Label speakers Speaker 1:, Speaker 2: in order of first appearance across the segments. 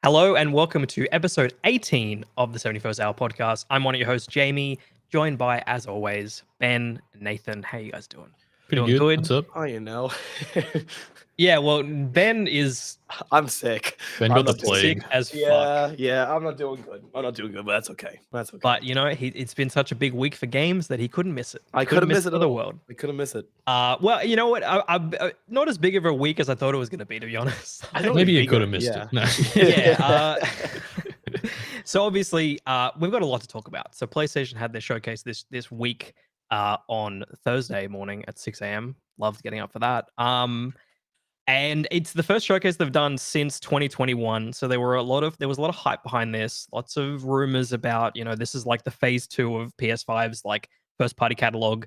Speaker 1: Hello and welcome to episode 18 of the 71st Hour podcast. I'm one of your hosts, Jamie, joined by, as always, Ben and Nathan. How you guys doing?
Speaker 2: Pretty
Speaker 1: Doing
Speaker 2: good. What's up?
Speaker 3: Oh, you know.
Speaker 1: Yeah, well, Ben is
Speaker 3: I'm sick.
Speaker 2: Ben
Speaker 3: I'm
Speaker 2: got the
Speaker 3: not doing-
Speaker 2: plague.
Speaker 1: sick as fuck.
Speaker 3: Yeah, I'm not doing good. But that's okay. That's okay.
Speaker 1: But, you know, it's been such a big week for games that he couldn't miss it.
Speaker 3: I couldn't miss it
Speaker 1: for
Speaker 3: at
Speaker 1: the
Speaker 3: all.
Speaker 1: world.
Speaker 3: I couldn't miss it.
Speaker 1: Well, you know what? Not as big of a week as I thought it was going to be, to be honest.
Speaker 3: I don't
Speaker 2: Maybe you
Speaker 3: think
Speaker 2: could have
Speaker 3: bigger,
Speaker 2: missed it. No.
Speaker 1: Yeah. So obviously, we've got a lot to talk about. So PlayStation had their showcase this week on Thursday morning at 6 a.m. Loved getting up for that. And it's the first showcase they've done since 2021. So there was a lot of hype behind this. Lots of rumors about, you know, this is like the phase 2 of PS5's like first party catalog.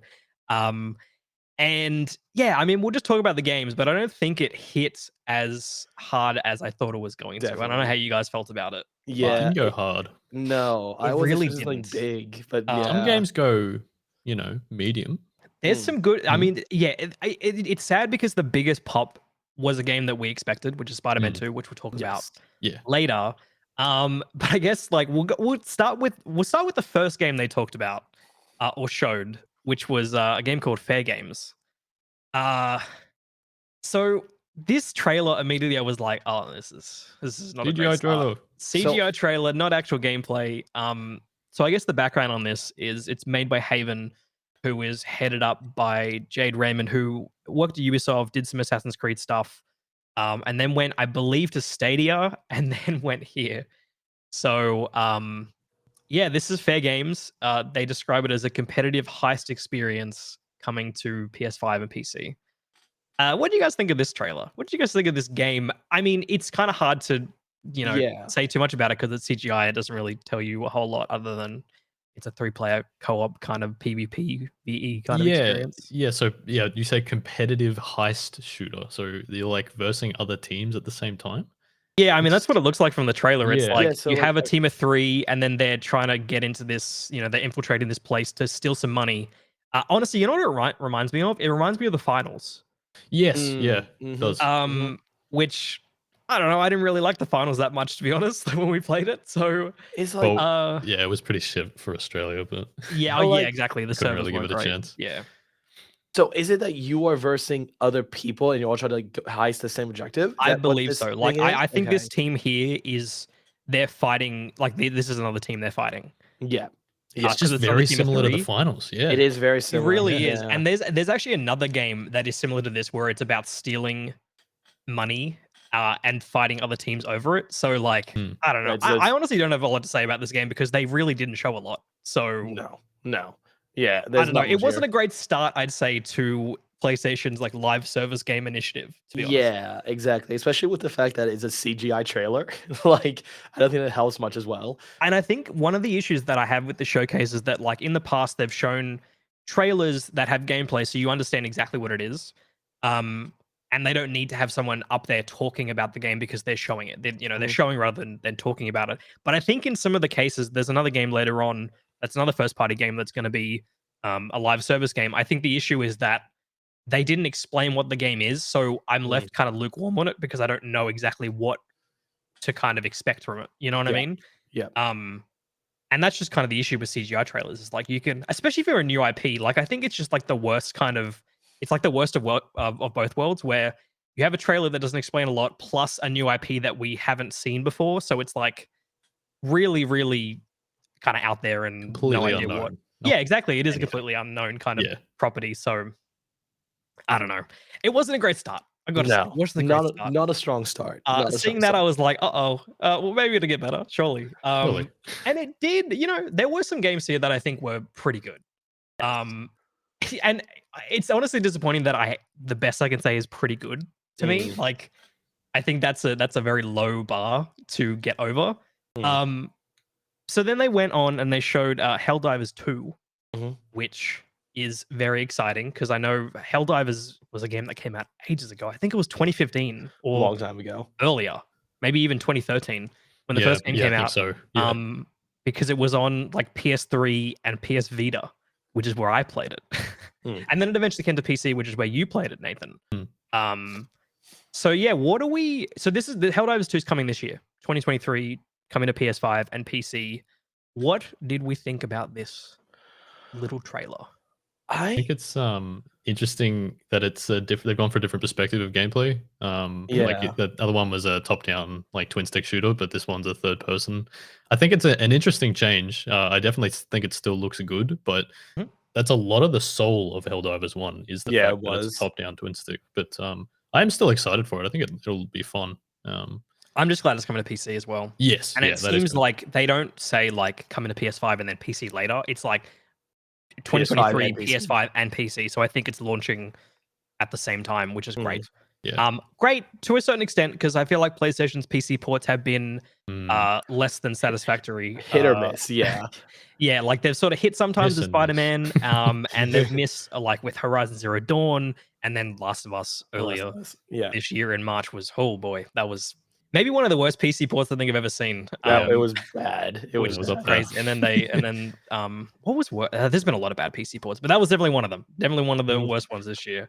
Speaker 1: And yeah, I mean, we'll just talk about the games, but I don't think it hit as hard as I thought it was going to. I don't know
Speaker 3: Definitely.
Speaker 1: how you guys felt about it.
Speaker 3: Yeah.
Speaker 2: Didn't go hard.
Speaker 3: No,
Speaker 1: It
Speaker 3: I wasn't
Speaker 1: really
Speaker 3: really
Speaker 1: didn't.
Speaker 3: big, but
Speaker 1: Some
Speaker 3: yeah.
Speaker 2: Some games go, medium.
Speaker 1: There's
Speaker 3: Mm.
Speaker 1: some good. I
Speaker 2: Mm.
Speaker 1: mean, yeah, it's sad because the biggest pop was a game that we expected, which is Spider-Man 2, which we'll talk about
Speaker 3: Yes.
Speaker 2: Yeah.
Speaker 1: later. But I guess like we'll start with the first game they talked about or showed, which was a game called Fairgames. So this trailer immediately I was like, oh, this is not a great
Speaker 2: CGI
Speaker 1: start.
Speaker 2: trailer.
Speaker 1: CGI trailer, not actual gameplay. So I guess the background on this is it's made by Haven, who is headed up by Jade Raymond, who worked at Ubisoft, did some Assassin's Creed stuff, and then went, I believe, to Stadia, and then went here. So yeah, this is Fair Games. They describe it as a competitive heist experience coming to PS5 and PC. What do you guys think of this trailer? What do you guys think of this game? I mean, it's kind of hard to,
Speaker 3: Yeah.
Speaker 1: say too much about it because it's CGI. It doesn't really tell you a whole lot other than it's a 3-player co-op kind of PvP VE kind of experience.
Speaker 2: Yeah. So you say competitive heist shooter. So you're like versing other teams at the same time.
Speaker 1: Yeah, I mean that's what it looks like from the trailer. It's
Speaker 2: Yeah.
Speaker 1: like
Speaker 3: Yeah, so
Speaker 1: you
Speaker 3: like-
Speaker 1: have a team of 3, and then they're trying to get into this. They're infiltrating this place to steal some money. Honestly, you know what it reminds me of? It reminds me of the finals.
Speaker 2: Yes.
Speaker 3: Mm,
Speaker 2: Yeah. It
Speaker 3: mhm.
Speaker 2: does.
Speaker 1: Which I don't know. I didn't really like the finals that much, to be honest, when we played it. So
Speaker 3: It's like
Speaker 2: Well, yeah, it was pretty shit for Australia, but
Speaker 1: yeah,
Speaker 3: But,
Speaker 1: yeah,
Speaker 3: like,
Speaker 1: exactly. The
Speaker 2: couldn't
Speaker 1: servers
Speaker 2: really give
Speaker 1: weren't
Speaker 2: it a
Speaker 1: great.
Speaker 2: chance.
Speaker 1: Yeah.
Speaker 3: so is it that you are versing other people and you all try to like heist the same objective? Is
Speaker 1: I
Speaker 3: that what
Speaker 1: believe
Speaker 3: this
Speaker 1: so.
Speaker 3: thing
Speaker 1: Like,
Speaker 3: is?
Speaker 1: I think this
Speaker 3: Okay.
Speaker 1: team here they're fighting. Like, this is another team they're fighting.
Speaker 3: Yeah.
Speaker 2: it's
Speaker 1: 'cause
Speaker 2: just
Speaker 1: it's not a
Speaker 2: very
Speaker 1: team of
Speaker 2: similar to the
Speaker 1: 3.
Speaker 2: finals. Yeah.
Speaker 3: It is very
Speaker 1: It
Speaker 3: similar.
Speaker 1: really is.
Speaker 3: Yeah.
Speaker 1: And there's actually another game that is similar to this where it's about stealing money and fighting other teams over it. So, like, I don't know.
Speaker 3: Right, so
Speaker 1: I honestly don't have a lot to say about this game because they really didn't show a lot. So,
Speaker 3: No. Yeah.
Speaker 1: I
Speaker 3: There's
Speaker 1: don't know.
Speaker 3: not
Speaker 1: It
Speaker 3: much
Speaker 1: wasn't
Speaker 3: here.
Speaker 1: a great start, I'd say, to PlayStation's like live service game initiative, to be honest.
Speaker 3: Yeah, exactly. Especially with the fact that it's a CGI trailer. Like, I don't think that helps much as well.
Speaker 1: And I think one of the issues that I have with the showcase is that, like, in the past, they've shown trailers that have gameplay, so you understand exactly what it is. And they don't need to have someone up there talking about the game because they're showing it. They're
Speaker 3: Mhm.
Speaker 1: showing rather than talking about it. But I think in some of the cases, there's another game later on that's another first party game that's going to be a live service game. I think the issue is that they didn't explain what the game is, so I'm left kind of lukewarm on it because I don't know exactly what to kind of expect from it. You know what I
Speaker 3: Yeah.
Speaker 1: mean?
Speaker 3: Yeah.
Speaker 1: And that's just kind of the issue with CGI trailers. Is like you can, especially if you're a new IP, like I think it's just like the worst kind of. It's like the worst of both worlds, where you have a trailer that doesn't explain a lot, plus a new IP that we haven't seen before. So it's like really, really kind of out there and
Speaker 2: Completely
Speaker 1: no idea
Speaker 2: unknown.
Speaker 1: what.
Speaker 2: Not
Speaker 1: Yeah, exactly. It is a
Speaker 2: anything.
Speaker 1: completely unknown kind of
Speaker 2: Yeah.
Speaker 1: property. So I don't know. It wasn't a great start. I got to say, it wasn't a great start.
Speaker 3: not a strong start. Not a
Speaker 1: Seeing
Speaker 3: strong
Speaker 1: that,
Speaker 3: start.
Speaker 1: I was like, well, maybe it'll get better, surely.
Speaker 2: Surely.
Speaker 1: And it did. There were some games here that I think were pretty good. And it's honestly disappointing that the best I can say is pretty good to me. Like, I think that's a very low bar to get over. So then they went on and they showed HellDivers 2,
Speaker 3: Mhm.
Speaker 1: which is very exciting because I know HellDivers was a game that came out ages ago. I think it was 2015
Speaker 3: a
Speaker 1: or
Speaker 3: long time ago.
Speaker 1: earlier, maybe even 2020 when the
Speaker 2: Yeah,
Speaker 1: first game
Speaker 2: yeah,
Speaker 1: came
Speaker 2: I think
Speaker 1: out.
Speaker 2: so. Yeah.
Speaker 1: Because it was on like PS3 and PS Vita, which is where I played it. And then it eventually came to PC, which is where you played it, Nathan. So yeah, so this is the HellDivers 2 is coming this year, 2023 coming to PS5 and PC. What did we think about this little trailer?
Speaker 2: I think it's interesting that it's they've gone for a different perspective of gameplay. Like the other one was a top-down like twin stick shooter, but this one's a third person. I think it's an interesting change. I definitely think it still looks good, but that's a lot of the soul of HellDivers 1 is the fact that it's a top-down twin stick. But I'm still excited for it. I think it'll be fun.
Speaker 1: I'm just glad it's coming to PC as well.
Speaker 2: Yes,
Speaker 1: and it seems like they don't say like coming to PS5 and then PC later. It's like 2023 PS5 and PC. So I think it's launching at the same time, which is great.
Speaker 2: Yeah.
Speaker 1: Great to a certain extent because I feel like PlayStation's PC ports have been less than satisfactory.
Speaker 3: Hit or miss, yeah.
Speaker 1: Yeah, like they've sort of hit sometimes with Spider-Man, and they've missed like with Horizon Zero Dawn, and then Last of Us earlier this year in March was, oh boy, that was maybe one of the worst PC ports I think I've ever seen.
Speaker 3: It was bad. It was
Speaker 1: crazy. And then what was worse? There's been a lot of bad PC ports, but that was definitely one of them. Definitely one of the worst ones this year.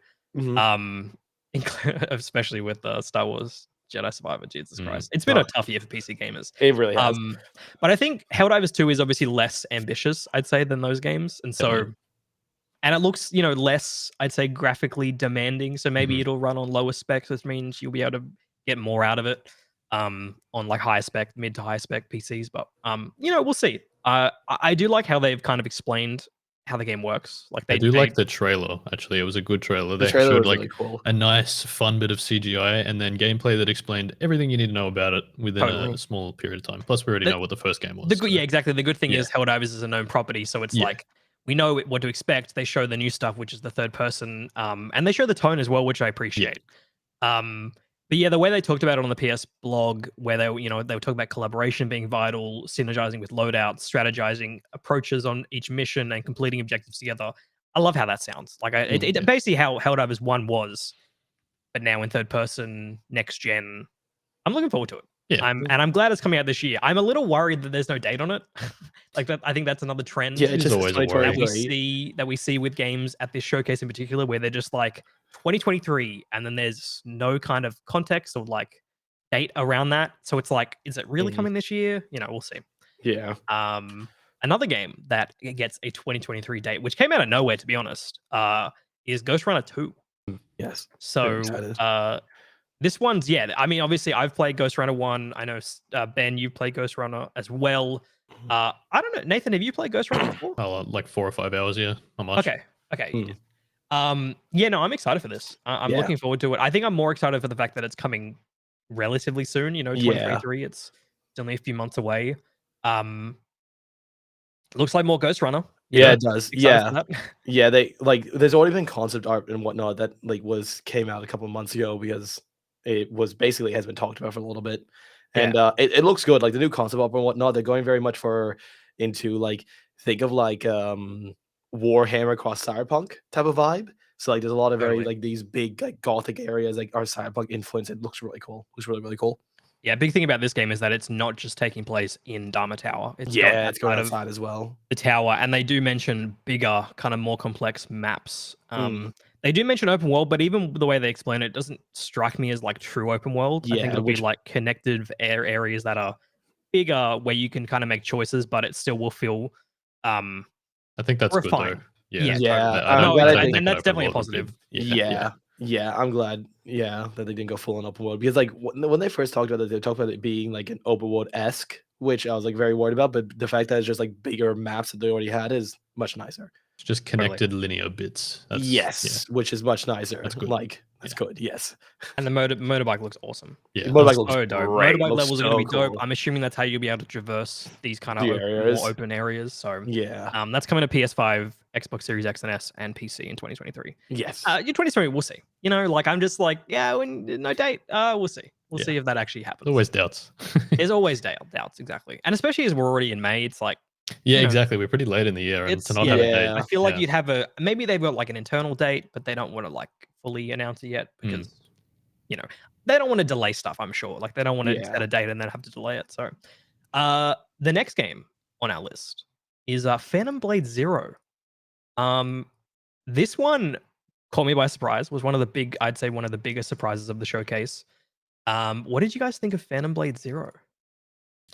Speaker 1: Especially with Star Wars Jedi Survivor. Jesus Christ, it's been a tough year for PC gamers.
Speaker 3: It really has.
Speaker 1: But I think HellDivers 2 is obviously less ambitious, I'd say, than those games, and so. And it looks, less, I'd say, graphically demanding. So maybe it'll run on lower specs, which means you'll be able to get more out of it on like higher spec, mid to high spec PCs. But we'll see. I do like how they've kind of explained how the game works. Like
Speaker 2: I do like the trailer. Actually, it was a good trailer. They showed like really a nice, fun bit of CGI and then gameplay that explained everything you need to know about it within a small period of time. Plus, we already know what the first game was.
Speaker 1: Yeah, exactly. The good thing is HellDivers is a known property, so it's like we know what to expect. They show the new stuff, which is the third person, and they show the tone as well, which I appreciate. But yeah, the way they talked about it on the PS blog, where they were talking about collaboration being vital, synergizing with loadouts, strategizing approaches on each mission, and completing objectives together. I love how that sounds. Like it basically how HellDivers 1 was, but now in third person, next gen. I'm looking forward to it.
Speaker 2: Yeah.
Speaker 1: I'm glad it's coming out this year. I'm a little worried that there's no date on it. Like that, I think that's another trend.
Speaker 3: Yeah, it's just
Speaker 2: always a worry.
Speaker 1: that we see with games at this showcase in particular, where they're just like 2023, and then there's no kind of context or like date around that. So it's like, is it really coming this year? We'll see.
Speaker 3: Yeah.
Speaker 1: Another game that gets a 2023 date, which came out of nowhere, to be honest, is GhostRunner 2.
Speaker 3: Yes.
Speaker 1: So this one's, I mean, obviously I've played GhostRunner 1. I know, Ben, you've played GhostRunner as well. I don't know. Nathan, have you played GhostRunner before?
Speaker 2: Like 4 or 5 hours, yeah. Not much.
Speaker 1: Okay. No, I'm excited for this. I'm looking forward to it. I think I'm more excited for the fact that it's coming relatively soon, 2023. It's only a few months away. Looks like more GhostRunner.
Speaker 3: Yeah, it does. Yeah, they like. There's already been concept art and whatnot that like came out a couple of months ago because it was basically has been talked about for a little bit, and it looks good. Like the new concept art and whatnot, they're going very much into like think of like Warhammer cross Cyberpunk type of vibe. So like there's a lot of very like these big like gothic areas like are Cyberpunk influence. It looks really cool. Looks really, really cool.
Speaker 1: Yeah, big thing about this game is that it's not just taking place in Dharma Tower. It's
Speaker 3: going outside as well.
Speaker 1: The tower, and they do mention bigger, kind of more complex maps. They do mention open world, but even the way they explain it doesn't strike me as like true open world. I think it'll be like connected areas that are bigger, where you can kind of make choices, but it still will feel
Speaker 2: I think that's
Speaker 1: refined.
Speaker 2: Good though.
Speaker 1: And that's definitely a positive.
Speaker 3: Yeah, I'm glad. Yeah, that they didn't go full on open world because like when they first talked about it, they talked about it being like an open world-esque, which I was like very worried about. But the fact that it's just like bigger maps that they already had is much nicer.
Speaker 2: It's just connected linear bits.
Speaker 3: Which is much nicer.
Speaker 2: That's good.
Speaker 3: Like that's good. Yes.
Speaker 1: And the motorbike looks awesome.
Speaker 3: Yeah, motorbike looks
Speaker 1: so dope.
Speaker 3: Great.
Speaker 1: Motorbike levels are going to be dope.
Speaker 3: Cool.
Speaker 1: I'm assuming that's how you'll be able to traverse these kind of more open areas. So that's coming to PS5, Xbox Series X and S, and PC in 2023.
Speaker 3: Yes.
Speaker 1: 2023, we'll see. Like I'm just like, no date. We'll see. We'll see if that actually happens.
Speaker 2: Always doubts.
Speaker 1: There's always doubts, exactly. And especially as we're already in May, it's like.
Speaker 2: Yeah, exactly. We're pretty late in the year, and to not have a date.
Speaker 1: I feel like you'd have maybe they've got like an internal date, but they don't want to like fully announce it yet because they don't want to delay stuff. I'm sure, like they don't want to set a date and then have to delay it. So, the next game on our list is Phantom Blade Zero. This one caught me by surprise. Was one of the biggest surprises of the showcase. What did you guys think of Phantom Blade Zero?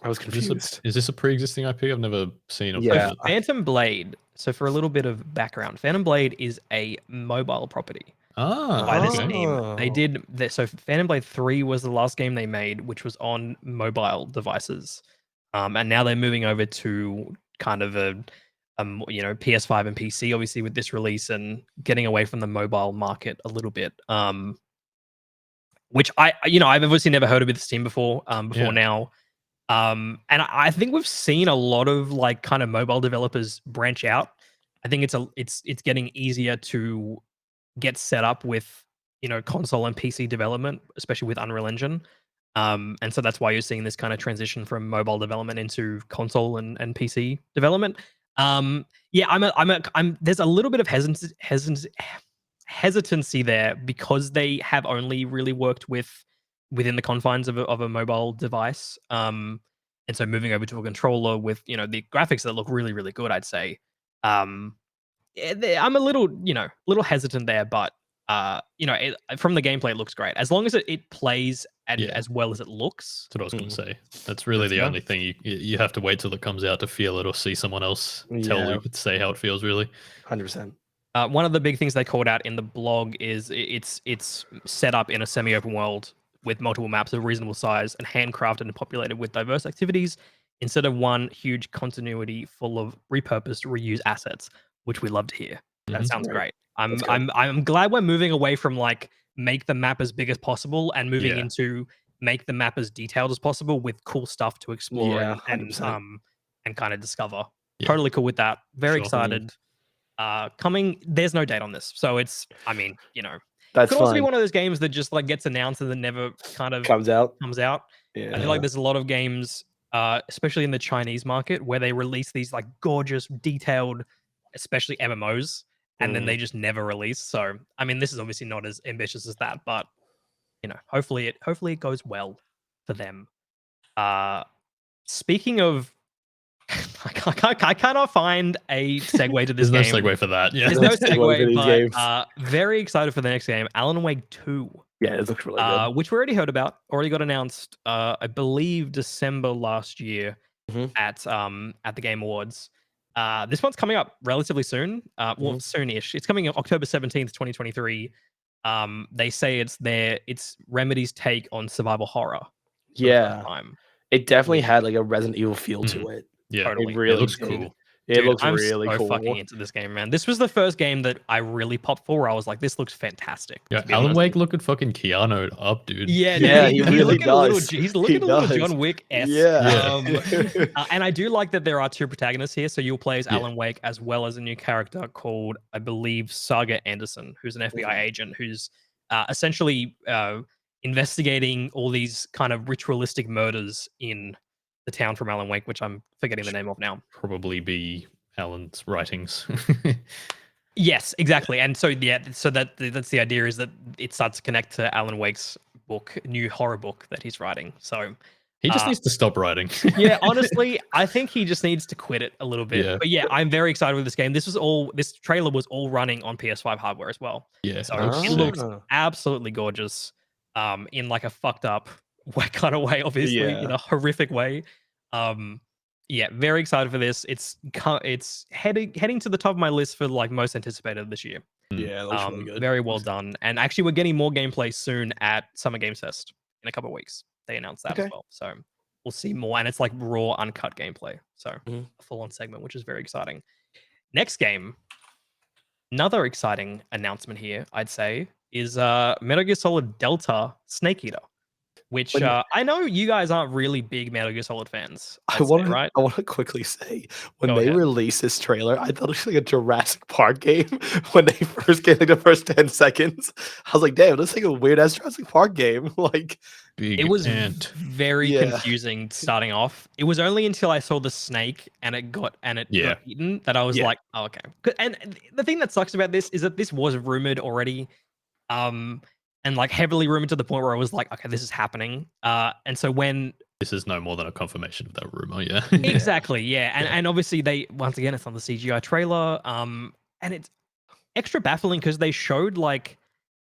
Speaker 3: I was confused.
Speaker 2: Is this a pre-existing IP? I've never seen of
Speaker 3: Yeah.
Speaker 2: it.
Speaker 1: Phantom Blade. So for a little bit of background, Phantom Blade is a mobile property by this team. They did so Phantom Blade 3 was the last game they made, which was on mobile devices. And now they're moving over to kind of a PS5 and PC, obviously, with this release, and getting away from the mobile market a little bit. Which I've obviously never heard of this team before now. And I think we've seen a lot of like kind of mobile developers branch out. I think it's getting easier to get set up with console and PC development, especially with Unreal Engine. And so that's why you're seeing this kind of transition from mobile development into console and PC development. There's a little bit of hesitancy there because they have only really worked within the confines of a mobile device. And so moving over to a controller with the graphics that look really, really good, I'd say. I'm a little hesitant there, but from the gameplay, it looks great. As long as it plays as well as it looks.
Speaker 2: That's what I was going to say. That's really the only thing. You have to wait till it comes out to feel it or see someone else say how it feels, really.
Speaker 3: 100%.
Speaker 1: One of the big things they called out in the blog is it's set up in a semi-open world with multiple maps of reasonable size and handcrafted and populated with diverse activities instead of one huge continuity full of repurposed, reused assets, which we love to hear. That sounds great. I'm glad we're moving away from like make the map as big as possible and moving into make the map as detailed as possible with cool stuff to explore and kind of discover. Yeah. Totally cool with that. Very excited. Coming, there's no date on this, so it's. I mean,
Speaker 3: that's
Speaker 1: could also be one of those games that just like gets announced and then never kind of
Speaker 3: comes out.
Speaker 1: Yeah. I feel like there's a lot of games, especially in the Chinese market, where they release these like gorgeous, detailed, especially MMOs, and then they just never release. So, I mean, this is obviously not as ambitious as that, but hopefully it goes well for them. Speaking of. I cannot find a segue to this game.
Speaker 2: There's no segue for that. Yeah.
Speaker 1: There's no segue, but very excited for the next game, Alan Wake 2.
Speaker 3: Yeah, it looks really good.
Speaker 1: Which we already heard about. Already got announced, I believe, December last year at the Game Awards. This one's coming up relatively soon. Well, soon-ish. It's coming up October 17th, 2023. They say it's Remedy's take on survival horror.
Speaker 3: Yeah. It definitely had like a Resident Evil feel to it.
Speaker 2: Yeah,
Speaker 1: totally.
Speaker 2: It really looks cool.
Speaker 3: It looks
Speaker 1: I'm
Speaker 3: really
Speaker 1: so
Speaker 3: cool.
Speaker 1: fucking into this game, man. This was the first game that I really popped for where I was like, this looks fantastic.
Speaker 2: Yeah, Alan Wake looking fucking Keanu up, dude.
Speaker 1: Yeah,
Speaker 3: he really does.
Speaker 1: He's looking a little John Wick-esque.
Speaker 3: Yeah.
Speaker 1: And I do like that there are two protagonists here. So you'll play as Alan Wake as well as a new character called, I believe, Saga Anderson, who's an FBI agent who's essentially investigating all these kind of ritualistic murders in the town from Alan Wake, which I'm forgetting the name of now.
Speaker 2: Probably be Alan's writings.
Speaker 1: Yes, exactly. And so that's the idea, is that it starts to connect to Alan Wake's new horror book that he's writing. So
Speaker 2: he just needs to stop writing.
Speaker 1: Yeah, honestly, I think he just needs to quit it a little bit.
Speaker 2: Yeah.
Speaker 1: But yeah, I'm very excited with this game. This trailer was all running on PS5 hardware as well.
Speaker 2: Yeah,
Speaker 1: so it looks absolutely gorgeous. In like a fucked up kind of way, obviously, in a horrific way. Very excited for this. It's heading to the top of my list for like most anticipated this year.
Speaker 3: Yeah, it looks really good.
Speaker 1: Very well done. And actually, we're getting more gameplay soon at Summer Games Fest in a couple of weeks. They announced that as well, so we'll see more. And it's like raw, uncut gameplay, so a full-on segment, which is very exciting. Next game, another exciting announcement here, I'd say, is Metal Gear Solid Delta Snake Eater, which I know you guys aren't really big Metal Gear Solid fans.
Speaker 3: I want to quickly say, when they released this trailer, I thought it was like a Jurassic Park game. When they first gave like the first 10 seconds, I was like, damn, this is like a weird ass Jurassic Park game. Like,
Speaker 1: it was very confusing starting off. It was only until I saw the snake and it got eaten that I was like, oh, okay. And the thing that sucks about this is that this was rumored already. And like heavily rumored to the point where I was like, okay, this is happening. And so when
Speaker 2: this is no more than a confirmation of that rumor,
Speaker 1: exactly, and obviously they once again it's on the CGI trailer, and it's extra baffling because they showed like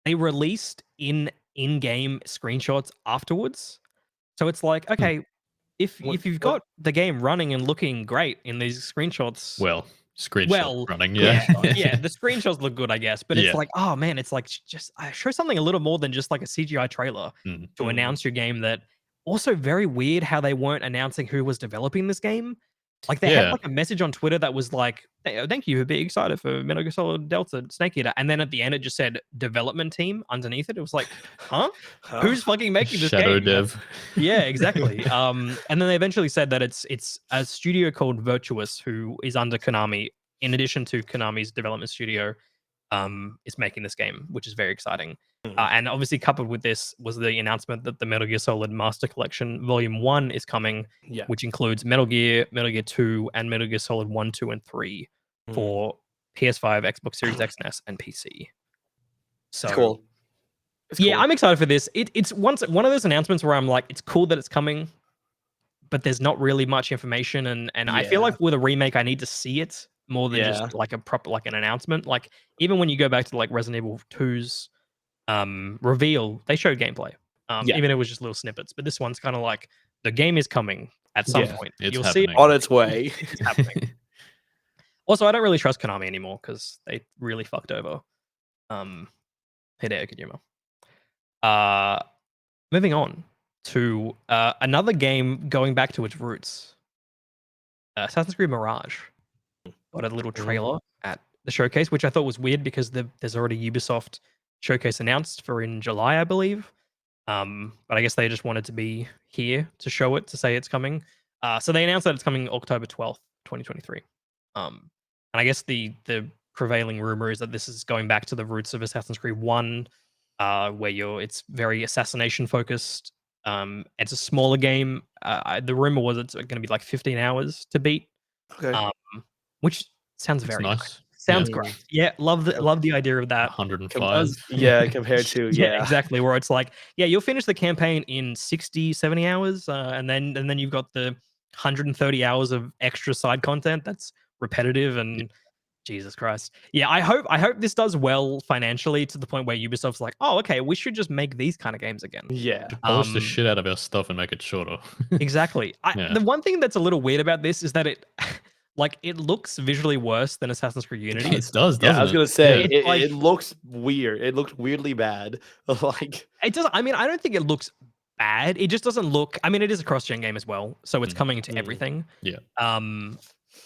Speaker 1: they released in-game screenshots afterwards. So it's like, okay, if you've got the game running and looking great in these screenshots,
Speaker 2: screenshot running,
Speaker 1: the screenshots look good, I guess. But it's like, oh man, it's like just show something a little more than just like a CGI trailer to announce your game. That also very weird how they weren't announcing who was developing this game. Like they had like a message on Twitter that was like, "Thank you for being excited for Metal Gear Solid Delta Snake Eater," and then at the end it just said "development team" underneath it. It was like, huh? Who's fucking making this
Speaker 2: Shadow
Speaker 1: game?
Speaker 2: dev.
Speaker 1: Yeah, exactly. And then they eventually said that it's a studio called Virtuous, who is under Konami, in addition to Konami's development studio, is making this game, which is very exciting. And obviously coupled with this was the announcement that the Metal Gear Solid Master Collection Volume 1 is coming, which includes Metal Gear 2, and Metal Gear Solid 1, 2, and 3 for PS5, Xbox Series X and S, and PC. So
Speaker 3: it's cool.
Speaker 1: I'm excited for this. It's one of those announcements where I'm like, it's cool that it's coming, but there's not really much information. And I feel like with a remake, I need to see it more than just like a proper, like an announcement. Like even when you go back to like Resident Evil 2's reveal, they showed gameplay. Even if it was just little snippets. But this one's kind of like the game is coming at some point. You'll see it
Speaker 3: on its way.
Speaker 1: It's happening. Also, I don't really trust Konami anymore because they really fucked over Hideo Kojima. Moving on to another game going back to its roots. Assassin's Creed Mirage got a little trailer at the showcase, which I thought was weird because there's already Ubisoft showcase announced for in July, I believe. But I guess they just wanted to be here to show it, to say it's coming. So they announced that it's coming October 12th, 2023. And I guess the prevailing rumor is that this is going back to the roots of Assassin's Creed 1, where it's very assassination focused. It's a smaller game. The rumor was it's going to be like 15 hours to beat.
Speaker 3: Okay.
Speaker 1: Which sounds very
Speaker 2: nice.
Speaker 1: Sounds great. Yeah, love the idea of that.
Speaker 2: 105.
Speaker 3: Compared to
Speaker 1: exactly, where it's like, you'll finish the campaign in 60, 70 hours, and then you've got the 130 hours of extra side content that's repetitive and Jesus Christ. Yeah, I hope this does well financially to the point where Ubisoft's like, oh, okay, we should just make these kind of games again.
Speaker 3: Yeah.
Speaker 2: Polish the shit out of our stuff and make it shorter.
Speaker 1: Exactly. The one thing that's a little weird about this is that it looks visually worse than Assassin's Creed Unity.
Speaker 2: It does, doesn't
Speaker 3: it? I was gonna say
Speaker 1: it
Speaker 3: looks weird. It looked weirdly bad. Like
Speaker 1: it does. I mean, I don't think it looks bad. It just doesn't look. I mean, it is a cross-gen game as well, so it's coming to everything.
Speaker 2: Yeah.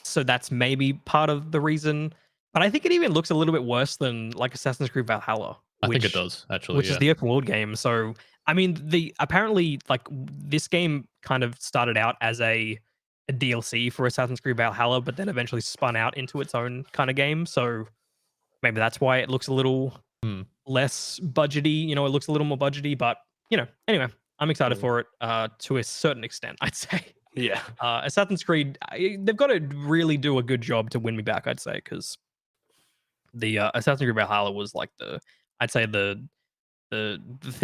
Speaker 1: So that's maybe part of the reason. But I think it even looks a little bit worse than like Assassin's Creed Valhalla.
Speaker 2: I think it does actually,
Speaker 1: which is the open world game. So I mean, apparently like this game kind of started out as a DLC for Assassin's Creed Valhalla, but then eventually spun out into its own kind of game. So maybe that's why it looks a little less budgety. It looks a little more budgety, but anyway, I'm excited for it to a certain extent, I'd say.
Speaker 3: Yeah.
Speaker 1: Assassin's Creed, they've got to really do a good job to win me back, I'd say, because the Assassin's Creed Valhalla was like the thing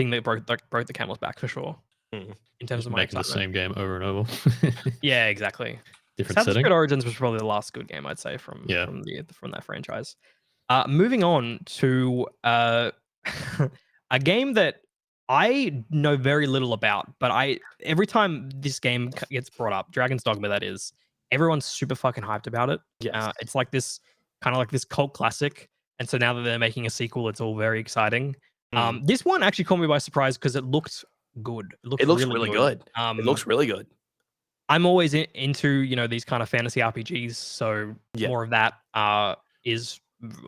Speaker 1: that broke the camel's back for sure. In terms of
Speaker 2: making the same game over and over.
Speaker 1: Yeah, exactly.
Speaker 2: Different
Speaker 1: Assassin's
Speaker 2: setting.
Speaker 1: Creed Origins was probably the last good game, I'd say, from that franchise. Moving on to a game that I know very little about, but every time this game gets brought up, Dragon's Dogma, that is, everyone's super fucking hyped about it.
Speaker 3: Yes.
Speaker 1: It's like this kind of like this cult classic, and so now that they're making a sequel, it's all very exciting. This one actually caught me by surprise because it looked good. It looks really good.
Speaker 3: It looks really good.
Speaker 1: I'm always into these kind of fantasy RPGs, so more of that is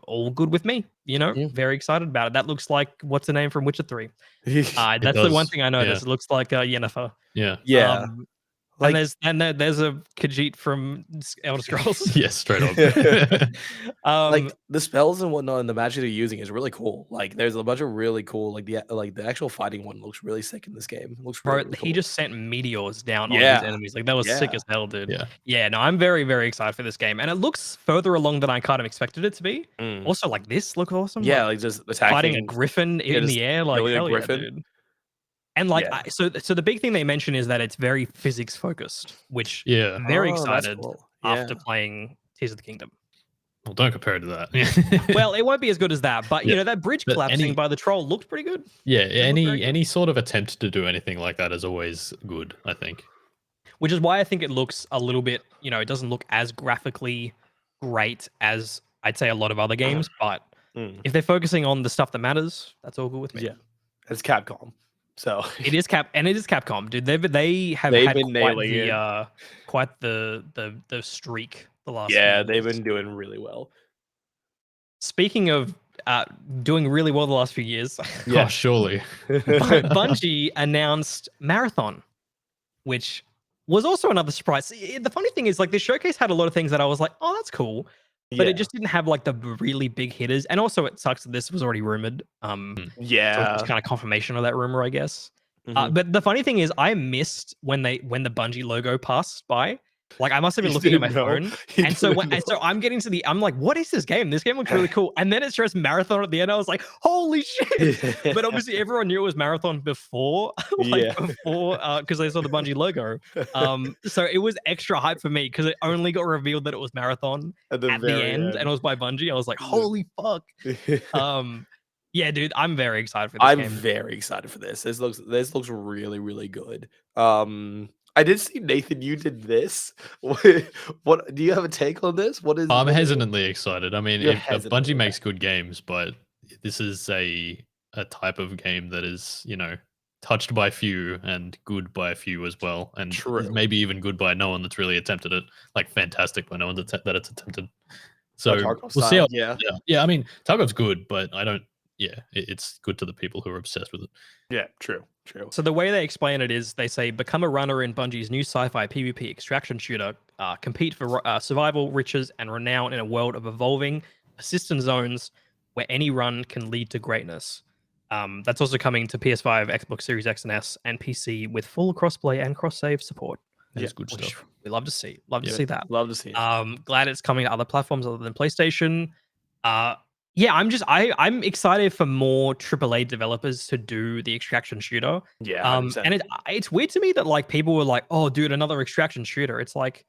Speaker 1: all good with me. Very excited about it. That looks like what's the name from Witcher 3. That's the one thing I noticed. It looks like Yennefer.
Speaker 2: Yeah.
Speaker 1: And there's a Khajiit from Elder Scrolls.
Speaker 2: Yes, straight up.
Speaker 3: Like the spells and whatnot and the magic they're using is really cool. Like there's a bunch of really cool, like the actual fighting one looks really sick in this game. It looks really cool.
Speaker 1: He just sent meteors down on his enemies. Like that was sick as hell, dude. Yeah. No, I'm very, very excited for this game, and it looks further along than I kind of expected it to be. Also, like this looks awesome.
Speaker 3: Yeah, like just attacking,
Speaker 1: fighting a griffin in the air, like hell yeah, dude. And like, so the big thing they mention is that it's very physics focused, which I'm very excited after playing Tears of the Kingdom.
Speaker 2: Well, don't compare it to that.
Speaker 1: Well, it won't be as good as that, but that bridge collapsing by the troll looked pretty good.
Speaker 2: Yeah, any sort of attempt to do anything like that is always good, I think.
Speaker 1: which is why I think it looks a little bit, it doesn't look as graphically great as I'd say a lot of other games, but if they're focusing on the stuff that matters, that's all good with me.
Speaker 3: Yeah, it's Capcom, so
Speaker 1: it is Capcom, dude. They've had
Speaker 3: been nailing it.
Speaker 1: Quite the streak the last.
Speaker 3: Yeah,
Speaker 1: few
Speaker 3: they've
Speaker 1: years.
Speaker 3: been doing really well.
Speaker 1: Speaking of doing really well the last few years,
Speaker 2: yeah, surely.
Speaker 1: Bungie announced Marathon, which was also another surprise. The funny thing is, like, this showcase had a lot of things that I was like, oh, that's cool. But it just didn't have like the really big hitters. And also it sucks that this was already rumored. So it's kind of confirmation of that rumor, I guess. But the funny thing is I missed when the Bungie logo passed by. Like I must have been looking at my phone. And so I'm getting to I'm like, what is this game? This game looks really cool. And then it shows Marathon at the end. I was like, holy shit. But obviously everyone knew it was Marathon before, because they saw the Bungie logo. So it was extra hype for me because it only got revealed that it was Marathon at the end, and it was by Bungie. I was like, holy fuck. Yeah, dude, I'm very excited for this game.
Speaker 3: I'm very excited for this. This looks really, really good. I did see, Nathan, you did this. What do you have a take on this?
Speaker 2: I'm hesitantly excited. I mean, if Bungie makes good games, but this is a type of game that is, touched by few and good by a few as well, and maybe even good by no one that's really attempted it. Like fantastic by no one that it's attempted. So we'll see. Yeah. I mean, Tarkov's good, but I don't. Yeah, it's good to the people who are obsessed with it.
Speaker 3: Yeah, true.
Speaker 1: So the way they explain it is they say, become a runner in Bungie's new sci-fi PvP extraction shooter, compete for survival, riches, and renown in a world of evolving, persistent zones where any run can lead to greatness. That's also coming to PS5, Xbox Series X and S, and PC with full crossplay and cross-save support.
Speaker 2: That's good stuff.
Speaker 1: We love to see. Love to see that.
Speaker 3: Love to see it.
Speaker 1: Glad it's coming to other platforms other than PlayStation. Yeah, I'm excited for more AAA developers to do the extraction shooter.
Speaker 3: Yeah,
Speaker 1: and it's weird to me that like people were like, "Oh, dude, another extraction shooter." It's like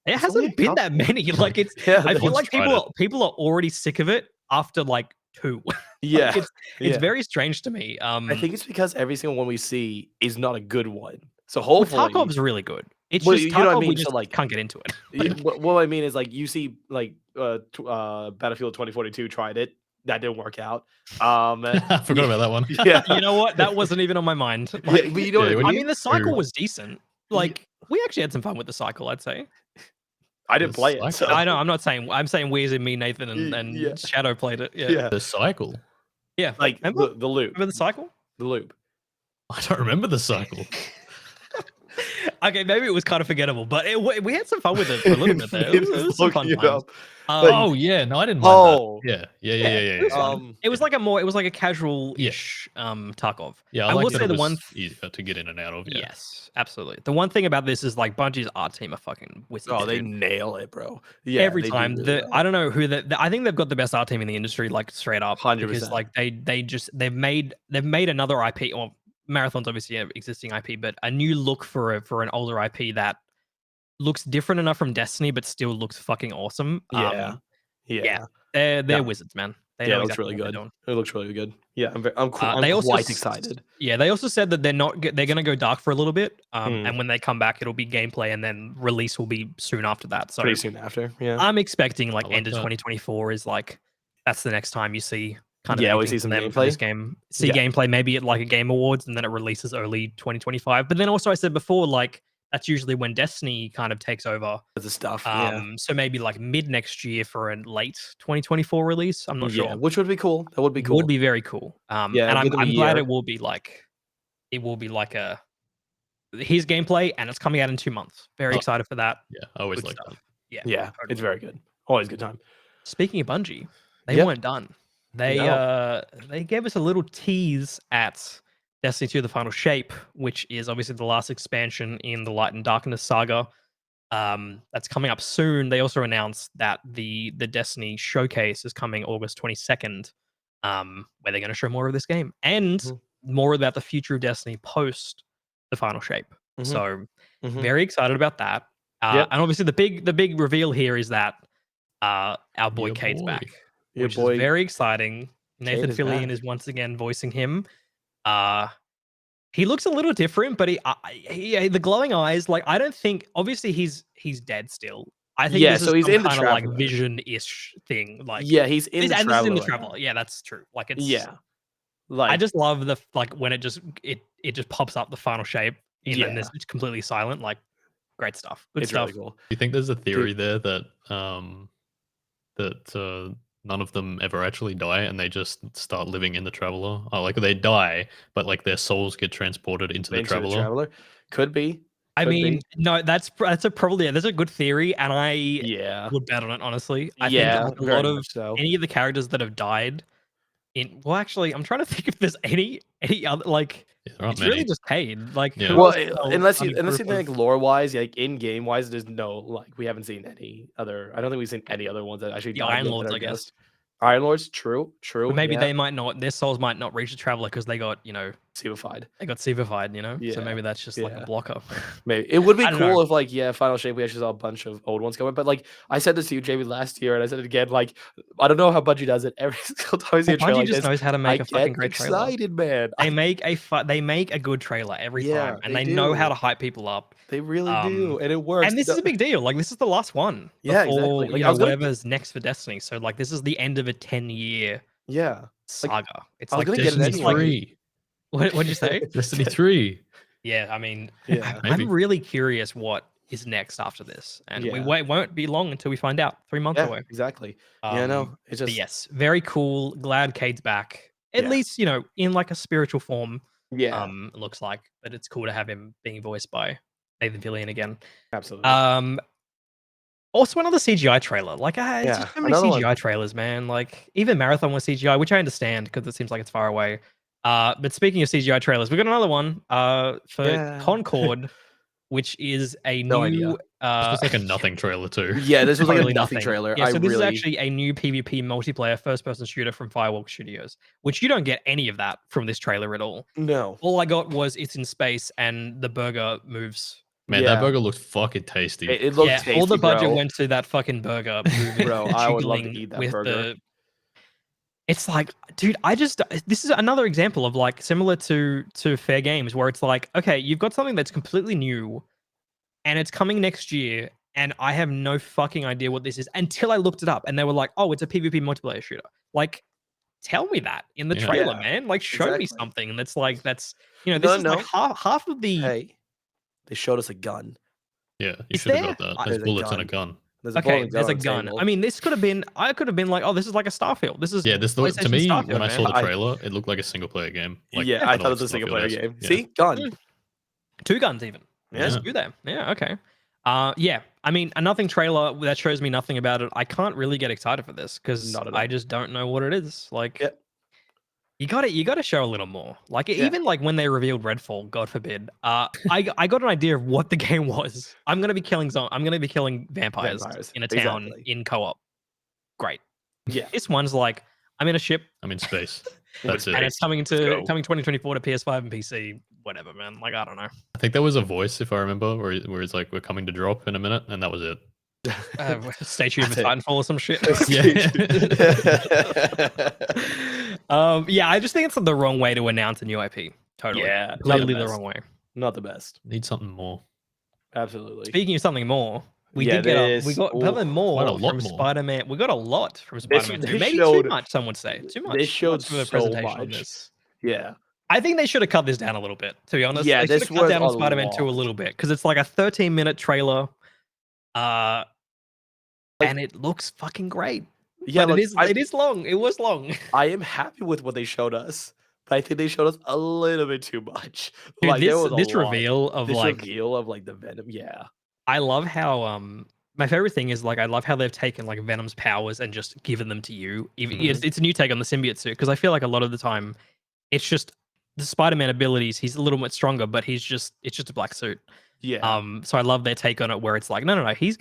Speaker 1: it hasn't been that many. Like it's, I feel like people are already sick of it after like 2.
Speaker 3: Yeah,
Speaker 1: it's very strange to me.
Speaker 3: I think it's because every single one we see is not a good one. So hopefully,
Speaker 1: Tarkov's really good. It's just Tarkov, we just can't get into it.
Speaker 3: What I mean is like you see like Battlefield 2042 tried it. That didn't work out.
Speaker 2: I forgot about that one.
Speaker 3: Yeah,
Speaker 1: you know what? That wasn't even on my mind.
Speaker 3: Like, but you know what
Speaker 1: I mean, the cycle was decent. Like we actually had some fun with the cycle, I'd say.
Speaker 3: I didn't play it. So.
Speaker 1: I know. I'm saying we as in me, Nathan, and Shadow played it. Yeah.
Speaker 2: The cycle.
Speaker 1: Yeah,
Speaker 3: like the loop.
Speaker 1: Remember the cycle?
Speaker 3: The loop.
Speaker 2: I don't remember the cycle.
Speaker 1: Okay, maybe it was kind of forgettable, but we had some fun with it for a little bit there. It was some fun times.
Speaker 2: Oh yeah, no, I didn't mind that. Yeah.
Speaker 1: It was like a casual-ish Tarkov.
Speaker 2: Yeah,
Speaker 1: I will say the one
Speaker 2: easier to get in and out of. Yeah.
Speaker 1: Yes, absolutely. The one thing about this is like Bungie's art team are fucking wizards.
Speaker 3: Oh, they nail it, bro. Yeah,
Speaker 1: every time. I don't know who I think they've got the best art team in the industry, like straight up.
Speaker 3: 100%.
Speaker 1: Because like they've made another IP. Or Marathon's obviously an existing IP, but a new look for an older IP that looks different enough from Destiny, but still looks fucking awesome.
Speaker 3: Yeah.
Speaker 1: They're wizards, man.
Speaker 3: It looks really good. It looks really good. Yeah, I'm quite excited.
Speaker 1: Yeah, they also said that they're going to go dark for a little bit, and when they come back, it'll be gameplay, and then release will be soon after that. So
Speaker 3: pretty soon after. Yeah,
Speaker 1: I'm expecting like end of 2024 is like that's the next time you see.
Speaker 3: We see some gameplay.
Speaker 1: This game, gameplay maybe at like a Game Awards, and then it releases early 2025. But then also I said before, like that's usually when Destiny kind of takes over
Speaker 3: the stuff.
Speaker 1: So maybe like mid next year for a late 2024 release. I'm not sure.
Speaker 3: Which would be cool. That would be cool.
Speaker 1: Would be very cool. And I'm glad it will be like his gameplay, and it's coming out in 2 months. Very excited for that.
Speaker 2: Yeah, I always like that.
Speaker 3: Yeah, it's very good. Always good time.
Speaker 1: Speaking of Bungie, they weren't done. They gave us a little tease at Destiny 2: The Final Shape, which is obviously the last expansion in the Light and Darkness saga. That's coming up soon. They also announced that the Destiny showcase is coming August 22nd, where they're going to show more of this game and more about the future of Destiny post The Final Shape. So very excited about that. And obviously the big reveal here is that our boy Cade's back. Which is very exciting. Nathan Fillion is once again voicing him. He looks a little different, but he the glowing eyes. Like I don't think. Obviously, he's dead still. I think this
Speaker 3: so
Speaker 1: is
Speaker 3: he's
Speaker 1: some
Speaker 3: in the
Speaker 1: kind of like
Speaker 3: Traveler.
Speaker 1: vision-ish thing. Like
Speaker 3: he's in the
Speaker 1: and this is in the
Speaker 3: Traveler.
Speaker 1: Traveler. Yeah, that's true. Like it's
Speaker 3: like
Speaker 1: I just love the like when it just pops up the final shape and then it's completely silent. Like great stuff. Good stuff.
Speaker 3: Really cool.
Speaker 2: Do you think there's a theory there that none of them ever actually die and they just start living in the Traveler? Like they die, but like their souls get transported into the Traveler.
Speaker 3: Could be.
Speaker 1: I mean, no, that's probably there's a good theory, and I would bet on it honestly. I think like a lot of any of the characters that have died in actually, I'm trying to think if there's any other like it's really just Cade. Like
Speaker 3: well, unless you think like lore wise, like in game wise, there's no like we haven't seen any other. I don't think we've seen any other ones that actually
Speaker 1: the Iron Lords, I guess.
Speaker 3: Iron Lords, true.
Speaker 1: But maybe they might not. Their souls might not reach the Traveler because they got
Speaker 3: Sevified.
Speaker 1: They got Sevified, So maybe that's just like a blocker.
Speaker 3: Maybe it would be cool if like Final Shape we actually saw a bunch of old ones going. But like I said this to you, Jamie, last year, and I said it again. Like I don't know how Bungie does it every single time I see a trailer.
Speaker 1: Bungie just knows how to make a fucking great trailer.
Speaker 3: Excited, man.
Speaker 1: They make a good trailer every time, and they know how to hype people up.
Speaker 3: They really do, and it works.
Speaker 1: And this is a big deal. Like this is the last one.
Speaker 3: Exactly.
Speaker 1: Like whatever's next for Destiny. So like this is the end of a 10-year saga. It's like
Speaker 2: Destiny 3.
Speaker 1: What'd you say?
Speaker 2: Destiny 3.
Speaker 1: Yeah, I mean, I'm really curious what is next after this, and we won't be long until we find out. 3 months away.
Speaker 3: Exactly. It's just
Speaker 1: yes, very cool. Glad Cade's back. At least in like a spiritual form. It looks like, but it's cool to have him being voiced by Nathan Fillion again.
Speaker 3: Absolutely.
Speaker 1: Also, another CGI trailer. Like, it's just so many CGI trailers, man. Like, even Marathon was CGI, which I understand because it seems like it's far away. But speaking of CGI trailers, we got another one for Concord, which is a new.
Speaker 2: This was like a nothing trailer too.
Speaker 3: Yeah, this was like a nothing trailer.
Speaker 1: Yeah, so this is actually a new PvP multiplayer first-person shooter from Firewalk Studios, which you don't get any of that from this trailer at all.
Speaker 3: No.
Speaker 1: All I got was it's in space and the burger moves.
Speaker 2: Man, that burger looked fucking tasty.
Speaker 3: It looked tasty,
Speaker 1: all the budget went to that fucking burger.
Speaker 3: Bro, I would love to eat that burger.
Speaker 1: It's like, dude, this is another example of like similar to Fair Games where it's like, okay, you've got something that's completely new and it's coming next year and I have no fucking idea what this is until I looked it up and they were like, oh, it's a PvP multiplayer shooter. Like, tell me that in the trailer, man. Like, show me something. And it's like, this is like half of the...
Speaker 3: Hey, they showed us a gun.
Speaker 2: Yeah, you should have got that. There's bullets and a gun.
Speaker 3: There's
Speaker 1: a gun. I mean, this could have been. I could have been like, oh, this is like a Starfield. This is
Speaker 2: to me when I saw the trailer, it looked like a single player game.
Speaker 3: Like, I thought it was a single player game. See, gun,
Speaker 1: 2 guns even. Yeah, do that. Yeah, okay. I mean, a nothing trailer that shows me nothing about it. I can't really get excited for this because I just don't know what it is. Like, you got to show a little more. Like even like when they revealed Redfall, God forbid, I got an idea of what the game was. I'm gonna be killing vampires in a town in co-op. Great.
Speaker 3: Yeah.
Speaker 1: This one's like I'm in a ship.
Speaker 2: I'm in space. That's it.
Speaker 1: And it's coming 2024 to PS5 and PC. Whatever, man. Like I don't know.
Speaker 2: I think there was a voice, if I remember, where it's like we're coming to drop in a minute, and that was it.
Speaker 1: Stay tuned for Titanfall or some shit. I just think it's the wrong way to announce a new IP. Totally.
Speaker 3: Yeah,
Speaker 1: completely the wrong way.
Speaker 3: Not the best.
Speaker 2: Need something more.
Speaker 3: Absolutely.
Speaker 1: Speaking of something more, we got something more from Spider-Man. We got a lot from Spider-Man 2. Maybe too much, some would say. Too much.
Speaker 3: They showed
Speaker 1: for the presentation of this.
Speaker 3: Yeah.
Speaker 1: I think they should have cut this down a little bit, to be honest.
Speaker 3: Yeah,
Speaker 1: they should have cut down on Spider-Man 2 a little bit because it's like a 13-minute trailer. And it looks fucking great.
Speaker 3: Yeah,
Speaker 1: but it is long. It was long.
Speaker 3: I am happy with what they showed us, but I think they showed us a little bit too much.
Speaker 1: Dude,
Speaker 3: like
Speaker 1: this reveal of
Speaker 3: the Venom. Yeah,
Speaker 1: I love how my favorite thing is like I love how they've taken like Venom's powers and just given them to you. It's a new take on the symbiote suit because I feel like a lot of the time it's just the Spider-Man abilities. He's a little bit stronger, but it's just a black suit.
Speaker 3: Yeah.
Speaker 1: So I love their take on it, where it's like, no, he's